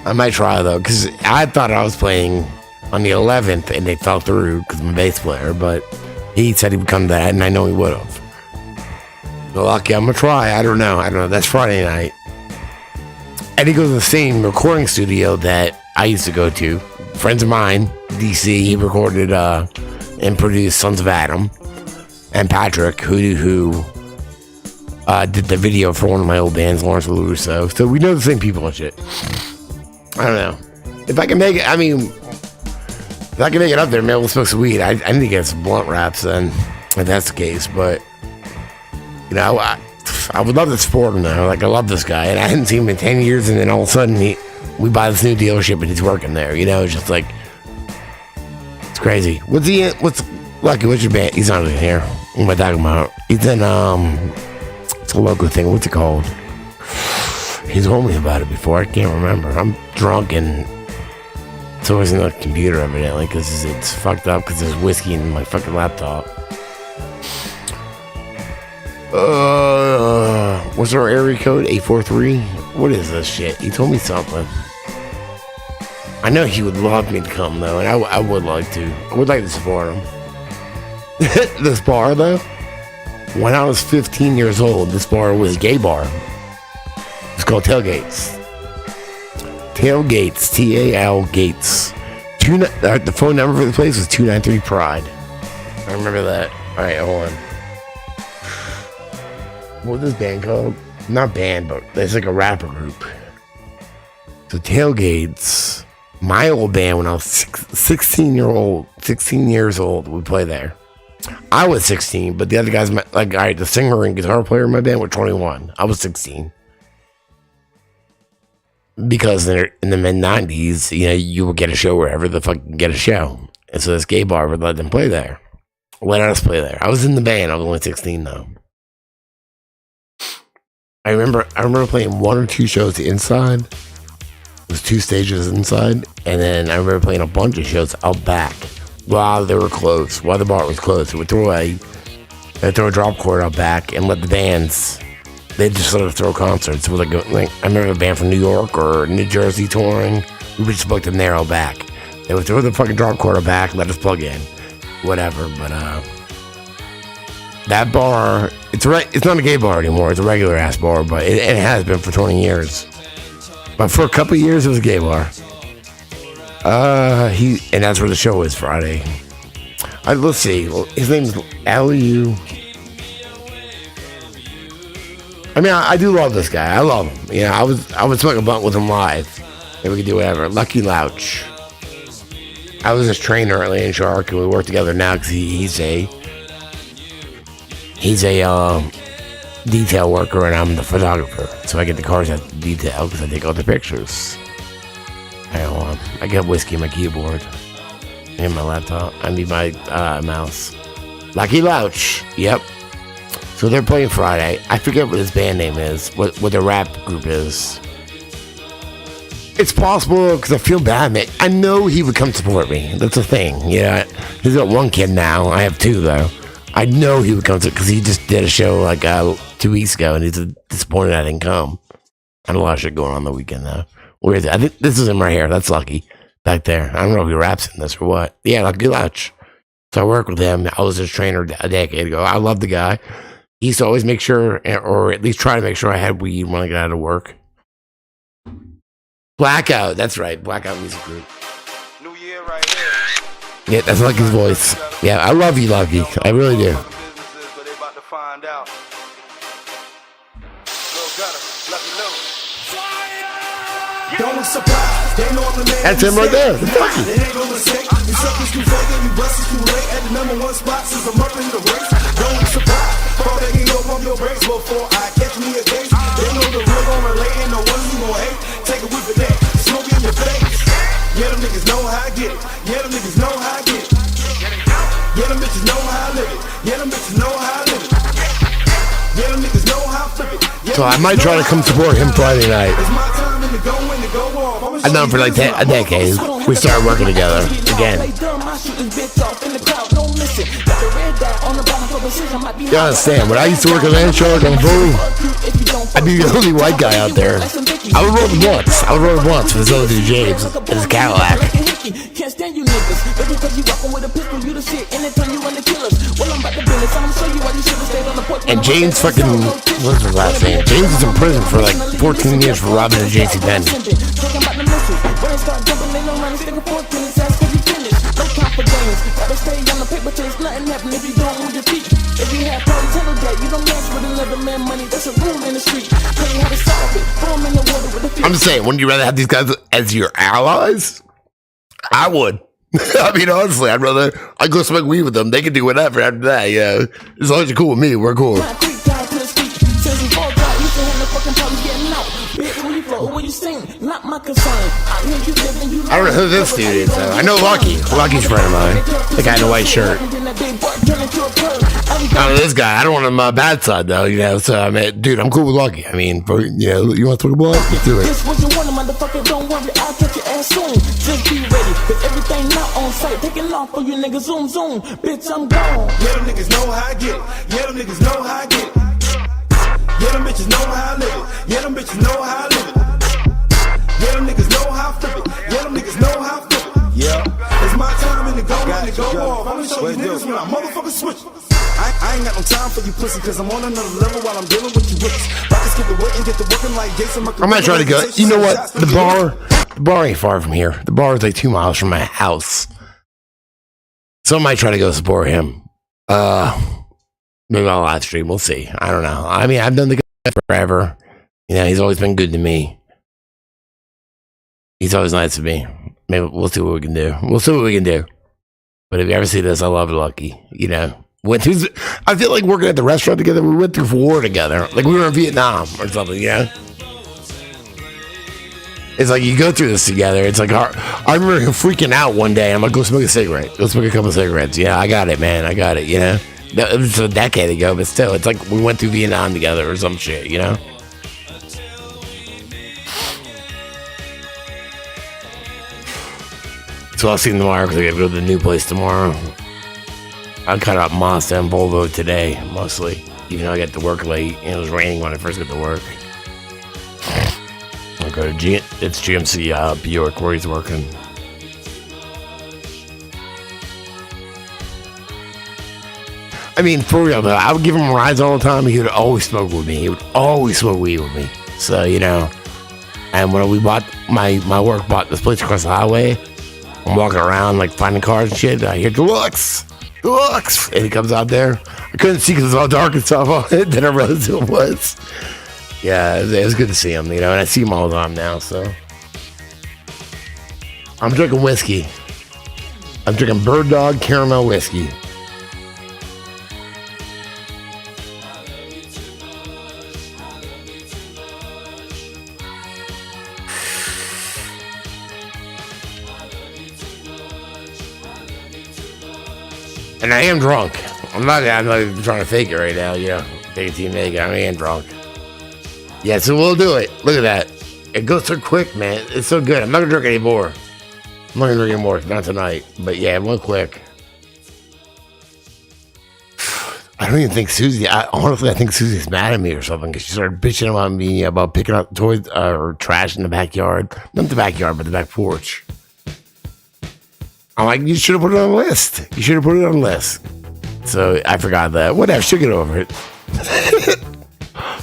I might try though, because I thought I was playing on the 11th, and they fell through because I'm a bass player. But he said he would come to that, and I know he would have. So Lucky, I'm gonna try. I don't know. That's Friday night. And he goes to the same recording studio that I used to go to. Friends of mine, DC. He recorded and produced Sons of Adam, and Patrick, who did the video for one of my old bands, Lawrence LaRusso. So we know the same people and shit. I don't know if I can make it. I mean, if I can make it up there, maybe we'll smoke some weed. I need to get some blunt wraps then, if that's the case. But you know, I would love to support him though. Like, I love this guy, and I hadn't seen him in 10 years, and then all of a sudden we buy this new dealership and he's working there. You know, it's just like, it's crazy. What's Lucky? What's your band? He's not in here. What am I talking about? He's in it's a local thing. What's it called? He's told me about it before. I can't remember. I'm drunk and it's always in the computer evidently because it's fucked up because there's whiskey in my fucking laptop. What's our area code? 843? What is this shit? He told me something. I know he would love me to come though, and I would like to. I would like to support him. This bar though, when I was 15 years old, this bar was a gay bar. It's called Tailgates. Tailgates, T-A-L Gates. The phone number for the place was 293 Pride. I remember that. All right, hold on. What was this band called? Not band, but it's like a rapper group. So Tailgates, my old band when I was 16 years old, we play there. I was 16, but the other guys, like, all right, the singer and guitar player in my band were 21. I was 16. Because in the mid-90s, you know, you would get a show wherever the fuck you can get a show. And so this gay bar would let them play there. Let us play there. I was in the band. I was only 16 though. I remember playing 1 or 2 shows inside. It was 2 stages inside. And then I remember playing a bunch of shows out back while they were closed. While the bar was closed. So we'd throw a drop chord out back and let the bands, they just sort of throw concerts. Like I remember a band from New York or New Jersey touring. We would just book them there out back. They would throw the fucking drop chord out back, let us plug in. Whatever, but that bar, it's not a gay bar anymore. It's a regular ass bar, but it has been for 20 years. But for a couple of years, it was a gay bar. And that's where the show is Friday. Let's see. His name's L.U. I mean, I do love this guy. I love him. You know, I would smoke a blunt with him live. And we could do whatever. Lucky Louch. I was his trainer at Land Shark, and we work together now because he's a detail worker, and I'm the photographer. So I get the cars at the detail because I take all the pictures. I got whiskey in my keyboard and my laptop. I need my mouse. Lucky Louch. Yep. So they're playing Friday. I forget what his band name is, what their rap group is. It's possible because I feel bad, man. I know he would come support me. That's the thing. Yeah, he's got 1 kid now. I have 2 though. I know he would come to because he just did a show like 2 weeks ago, and he's disappointed I didn't come. I had a lot of shit going on the weekend though. Where is it? I think this is him right here. That's Lucky back there. I don't know if he raps in this or what. Yeah, Lucky Louch. So I work with him. I was his trainer a decade ago. I love the guy. He used to always make sure, or at least try to make sure I had weed when I got out of work. Blackout, that's right. Blackout Music Group. New year right here. Yeah, that's Lucky's voice. Yeah, I love you, Lucky. I really do. But they about to find out. Don't surprise, they know I'm the man. That's him right there. That's Lucky. They ain't gonna mistake. You suckers too fake and you busters too late. At the #1 spot since I'm up in the race. Don't surprise. breaks before I catch me a case. They know the real gon' relate and the ones who gon' hate. Take a whip of that, smoke in your face. Yeah, them niggas know how I get it. Yeah, them niggas know how I get it. Yeah, them bitches know how I live it. Yeah, them bitches know how I live it. Yeah, them niggas know how I flip it. Yeah, So I might try to come support him Friday night. I've known him for like a decade. We started working together again. You understand, when I used to work at Landshark on Boo, I'd be the only white guy out there. I would roll the once. I would roll the once with his other dude James in his Cadillac. Can't stand you niggas. Maybe because you walking with a pistol, you the shit. Anytime you want to kill us. Well, I'm about to business. I'm gonna show you why you should have stayed on the porch. And James fucking, what's his last name? James was in prison for like 14 years for robbing a JC Penney. I'm just saying, wouldn't you rather have these guys as your allies? I would. I mean, honestly, I'd go smoke weed with them. They can do whatever after that, yeah. As long as you're cool with me, we're cool. I don't know who this dude is, though. I know Lucky. Lucky's a friend of mine. The guy in the white shirt. I don't know this guy. I don't want him on my bad side, though, you know. So, I mean, dude, I'm cool with Lucky. I mean, you know, you want to talk about it? Let's do it. This was you want, motherfucker, don't worry, I'll catch your ass soon. Just be ready, cause everything not on site. Taking off for you niggas, zoom, zoom. Bitch, I'm gone. Yeah, them niggas know how I get it. Yeah, them niggas know how I get it. Yeah, them bitches know how I live it. Yeah, them bitches know how I live it. Yeah, them niggas know how I flip it. Yeah, them niggas know how I flip it. Yeah, it's my time and to go and to go off. I'm gonna show you niggas when I motherfucker switch. I ain't got no time for you pussy, cause I'm on another level while I'm dealing with you bitches. About to skip the work and get to working like Jason. I might try to go. You know what? The bar ain't far from here. The bar is like 2 miles from my house. So I might try to go support him. Maybe on live stream. We'll see. I don't know. I mean, I've done the guy forever. You know, he's always been good to me. He's always nice to me. Maybe we'll see what we can do. We'll see what we can do. But if you ever see this, I love Lucky. You know, I feel like working at the restaurant together. We went through war together. Like we were in Vietnam or something. You know, it's like you go through this together. It's like I remember him freaking out one day. I'm like, go smoke a cigarette. Go smoke a couple of cigarettes. Yeah, I got it, man. I got it. You know, it was a decade ago, but still, it's like we went through Vietnam together or some shit. You know. So I'll see him tomorrow because I gotta go to the new place tomorrow. I cut out Mazda and Volvo today, mostly. Even though I got to work late and it was raining when I first got to work. I go to it's GMC Buick where he's working. I mean, for real though, I would give him rides all the time. He would always smoke with me. He would always smoke weed with me. So, you know. And when we bought, my work bought this place across the highway, I'm walking around like finding cars and shit. I hear Deluxe, and he comes out there. I couldn't see because it was all dark and stuff on it. Then I realized who it was. Yeah, it was good to see him, you know. And I see him all the time now. So I'm drinking whiskey. I'm drinking Bird Dog Caramel whiskey. And I am drunk. I'm not even trying to fake it right now, you know. Fake it till you make it. I am drunk. Yeah, so we'll do it. Look at that. It goes so quick, man. It's so good. I'm not gonna drink anymore. I'm not gonna drink anymore. Not tonight. But yeah, it went quick. I don't even think Susie. Honestly, I think Susie's mad at me or something because she started bitching about me about picking up toys or trash in the backyard. Not the backyard, but the back porch. I'm like, you should have put it on the list. You should have put it on the list. So I forgot that. Whatever, she'll get over it.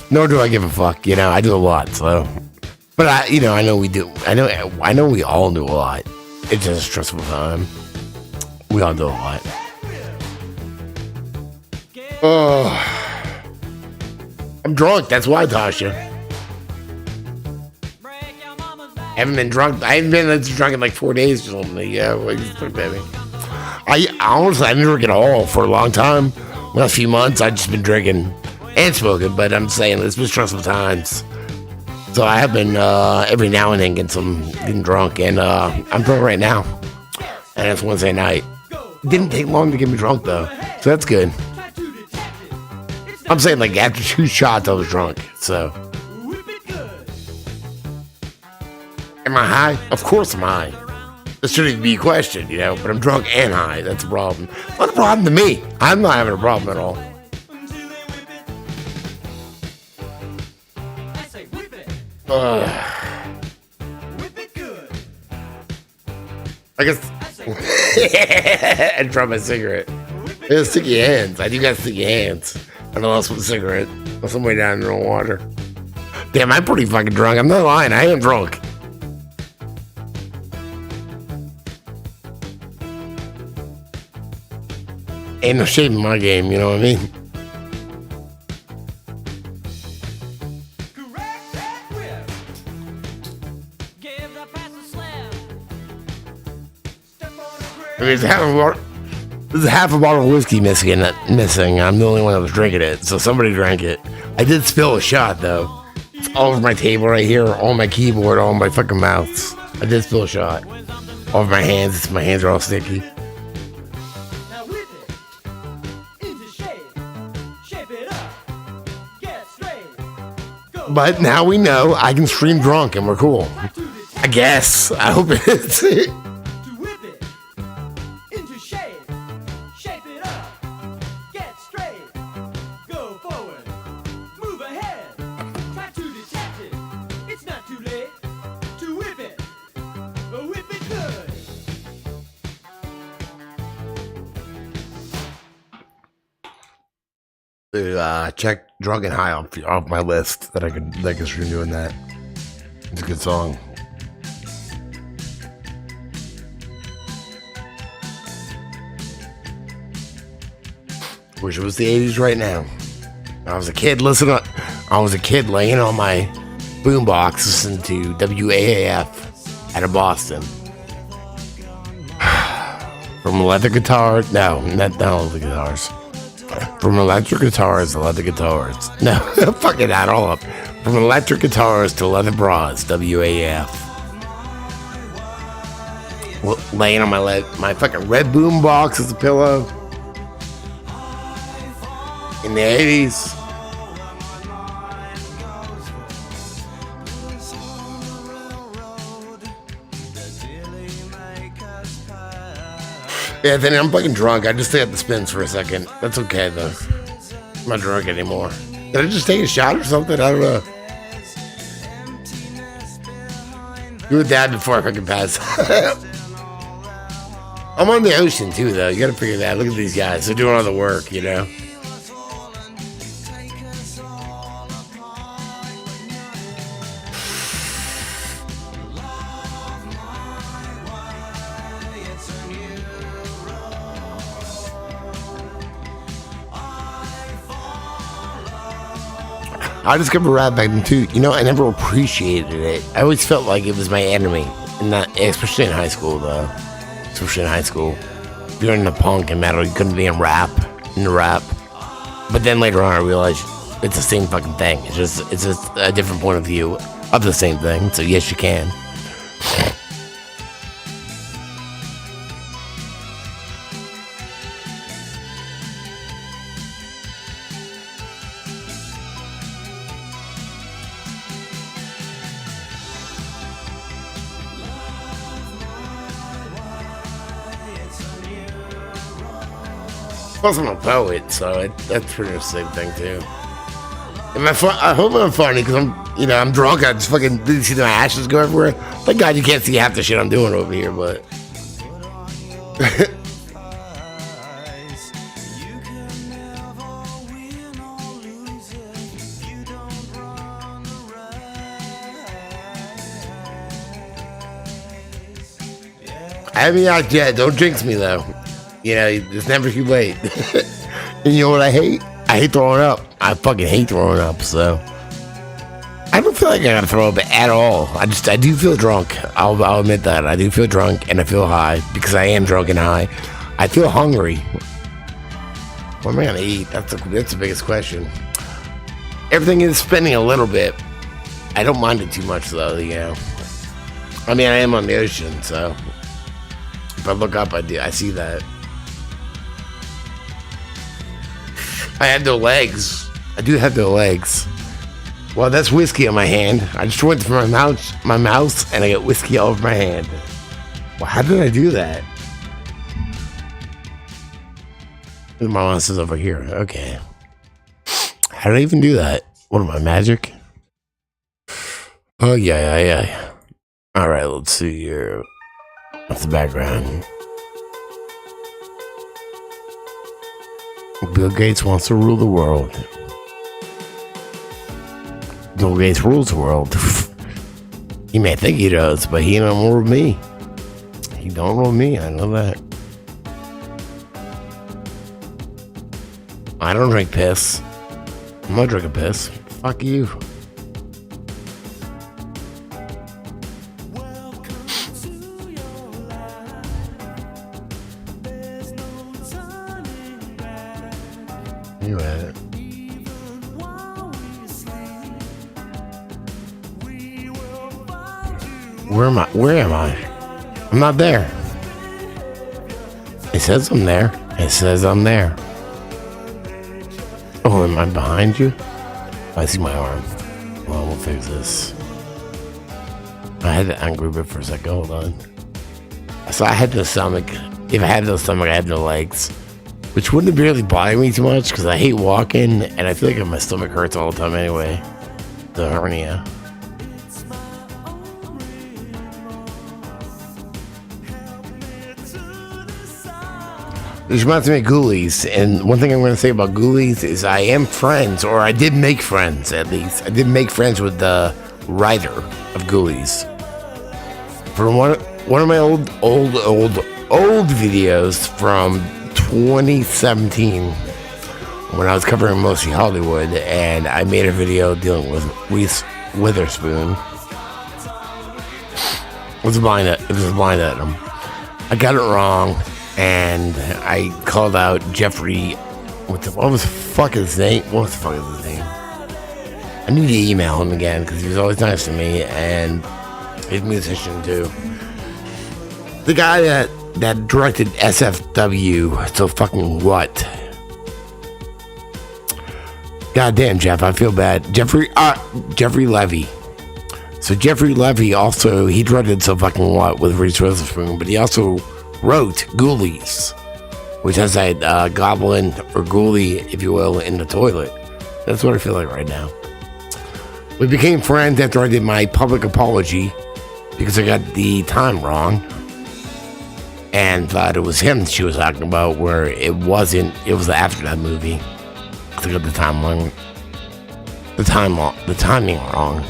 Nor do I give a fuck. You know, I do a lot. So, but I know we do. I know we all do a lot. It's just a stressful time. We all do a lot. Oh, I'm drunk. That's why, Tasha. I haven't been drunk. I haven't been drunk in like 4 days or something. Yeah, baby. I honestly, I didn't drink at all for a long time. Last few months, I've just been drinking. and smoking, but I'm saying it's been stressful times. So I have been every now and then getting drunk, and I'm drunk right now. And it's Wednesday night. Didn't take long to get me drunk though, so that's good. I'm saying like after 2 shots I was drunk. So am I high? Of course I'm high. This shouldn't even be a question, you know. But I'm drunk and high. That's a problem. Not a problem to me. I'm not having a problem at all. I guess I dropped my cigarette. I got sticky hands. I do got sticky hands. I lost my cigarette. I'm somewhere down in the water. Damn, I'm pretty fucking drunk. I'm not lying. I am drunk. Ain't no shame in my game, you know what I mean? I mean, there's half a bottle of whiskey missing. I'm the only one that was drinking it, so somebody drank it. I did spill a shot, though. It's all over my table right here, on my keyboard, all my fucking mouths. I did spill a shot. All over my hands. My hands are all sticky. But now we know I can stream drunk and we're cool. I guess. I hope it's it. Check Drunk and High off my list that I could stream doing that. It's a good song. Wish it was the 80s right now. I was a kid laying on my boombox listening to WAAF out of Boston. From electric guitar, no, not electric guitars. From electric guitars to leather guitars. No, fucking that all up. From electric guitars to leather bras, WAF. Well, laying on my fucking red boom box as a pillow. In the 80s. Yeah, then I'm fucking drunk. I just stay at the spins for a second. That's okay, though. I'm not drunk anymore. Did I just take a shot or something? I don't know. Do with that before I fucking pass. I'm on the ocean, too, though. You gotta figure that. Look at these guys. They're doing all the work, you know? I discovered rap back then too. You know, I never appreciated it. I always felt like it was my enemy, and not especially in high school though. Especially in high school, if you're into punk and metal, you couldn't be in the rap. But then later on, I realized it's the same fucking thing. It's just a different point of view of the same thing. So yes, you can. Plus, I'm a poet, so that's pretty much the same thing too. And I hope I'm funny because I'm drunk. I just fucking didn't see my ashes go everywhere. Thank God you can't see half the shit I'm doing over here, but. I haven't out yet. Don't jinx me though. You know, it's never too late. And you know what I hate? I hate throwing up. I fucking hate throwing up, so. I don't feel like I gotta throw up at all. I do feel drunk. I'll admit that. I do feel drunk and I feel high because I am drunk and high. I feel hungry. What am I gonna eat? That's the biggest question. everything is spinning a little bit. I don't mind it too much though, you know. I mean, I am on the ocean, so if I look up, I see that. I have no legs. I do have no legs. Well, that's whiskey on my hand. I just went to my mouth, and I got whiskey all over my hand. Well, how did I do that? My mouse is over here. Okay. How did I even do that? What am I, magic? Oh, yeah. All right, let's see here. What's the background? Bill Gates wants to rule the world. Bill Gates rules the world. He may think he does, but he don't rule me. He don't rule me, I know that. I don't drink piss. I'm not drinking piss. Fuck you. You at it. Where am I? Where am I? I'm not there. It says I'm there. It says I'm there. Oh, am I behind you? I see my arm. Well, we'll fix this. I had to ungroup it for a second. Hold on. So I had no stomach. If I had no stomach, I had no legs. Which wouldn't really bother me too much because I hate walking and I feel like my stomach hurts all the time anyway. The hernia. This reminds me of Ghoulies, and one thing I'm going to say about Ghoulies is I am friends, or I did make friends at least. I did make friends with the writer of Ghoulies. From one of my old videos from 2017, when I was covering mostly Hollywood, and I made a video dealing with Reese Witherspoon. It was a blind item. I got it wrong. And I called out Jeffrey. What was the fuck is his name? I need to email him again because he was always nice to me, and he's a musician too. The guy that directed SFW. So fucking what? Goddamn, Jeff, I feel bad. Jeffrey Levy. So Jeffrey Levy also, he directed So Fucking What with Reese Witherspoon, but he also wrote Ghoulies, which has that goblin or ghoulie, if you will, in the toilet. That's what I feel like right now. We became friends after I did my public apology because I got the time wrong and thought it was him she was talking about, where it wasn't. It was after that movie. I got the timing wrong.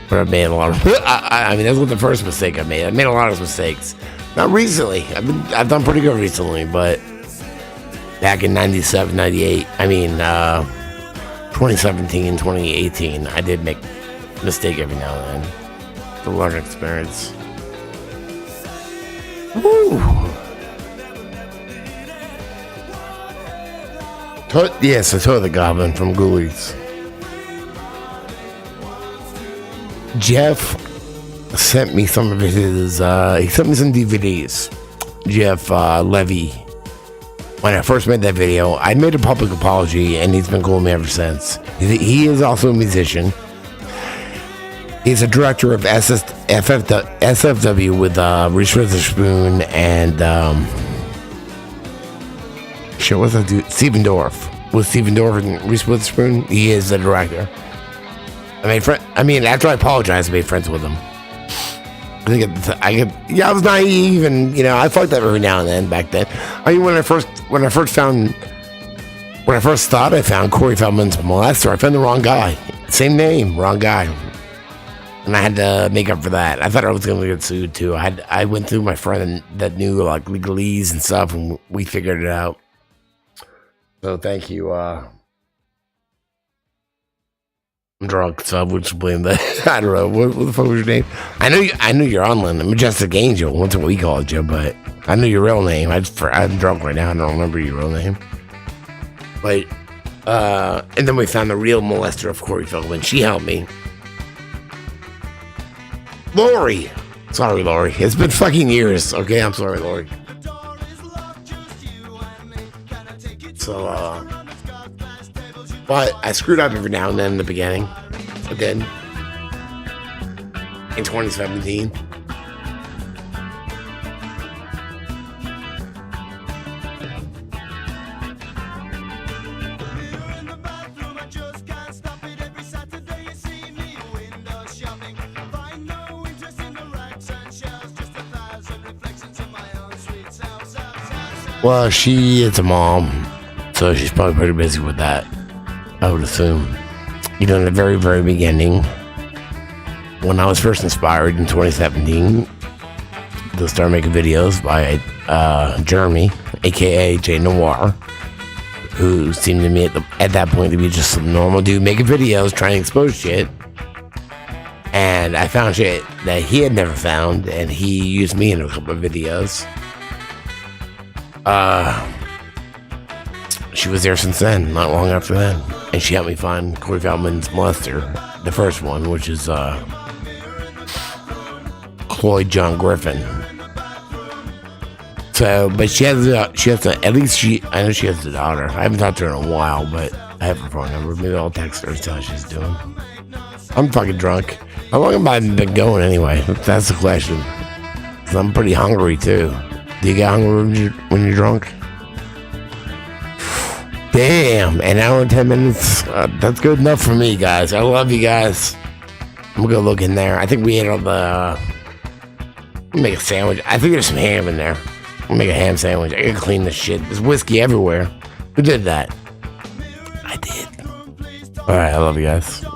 But I made a lot of. I mean, that was the first mistake I made. I made a lot of mistakes. Not recently. I've done pretty good recently, but back in 97, 98. I mean, 2017, 2018. I did make a mistake every now and then. It's a learning experience. Woo! Yes, I saw the Goblin from Ghoulies. Jeff sent me some of his, he sent me some DVDs. Jeff Levy. When I first made that video, I made a public apology, and he's been cool with me ever since. He is also a musician. He's a director of SFW with Reese Witherspoon and what's that dude? Stephen Dorff. With Stephen Dorff and Reese Witherspoon, he is the director. I mean, after I apologized, I made friends with him. I was naive, and I fucked up every now and then back then. I mean, when I first thought I found Corey Feldman's molester, I found the wrong guy. Same name, wrong guy, and I had to make up for that. I thought I was going to get sued too. I went through my friend that knew like legalese and stuff, and we figured it out. So thank you. I'm drunk, so I would just blame that. I don't know. What the fuck was your name? I knew you're online. Majestic Angel. That's what we called you, but I knew your real name. I'm drunk right now. I don't remember your real name. But And then we found the real molester of Corey Feldman. She helped me. Lori. Sorry, Lori. It's been fucking years. Okay, I'm sorry, Lori. So, but I screwed up every now and then in the beginning. I did. In 2017. Well, she is a mom, so she's probably pretty busy with that, I would assume. You know, in the very, very beginning, when I was first inspired in 2017 to start making videos by Jeremy, aka J Noir, who seemed to me at that point to be just some normal dude making videos, trying to expose shit. And I found shit that he had never found, and he used me in a couple of videos. She was there since then, not long after then. And she helped me find Corey Feldman's molester, the first one, which is Cloyd John Griffin. So, but she has at least I know she has a daughter. I haven't talked to her in a while, but I have her phone number. Maybe I'll text her and see how she's doing. I'm fucking drunk. How long have I been going anyway? That's the question. 'Cause I'm pretty hungry too. Do you get hungry when you're drunk? Damn, an hour and 10 minutes. That's good enough for me, guys. I love you guys. I'm gonna look in there. I think we ate all the. I'll make a sandwich. I think there's some ham in there. I'll make a ham sandwich. I gotta clean this shit. There's whiskey everywhere. Who did that? I did. Alright, I love you guys.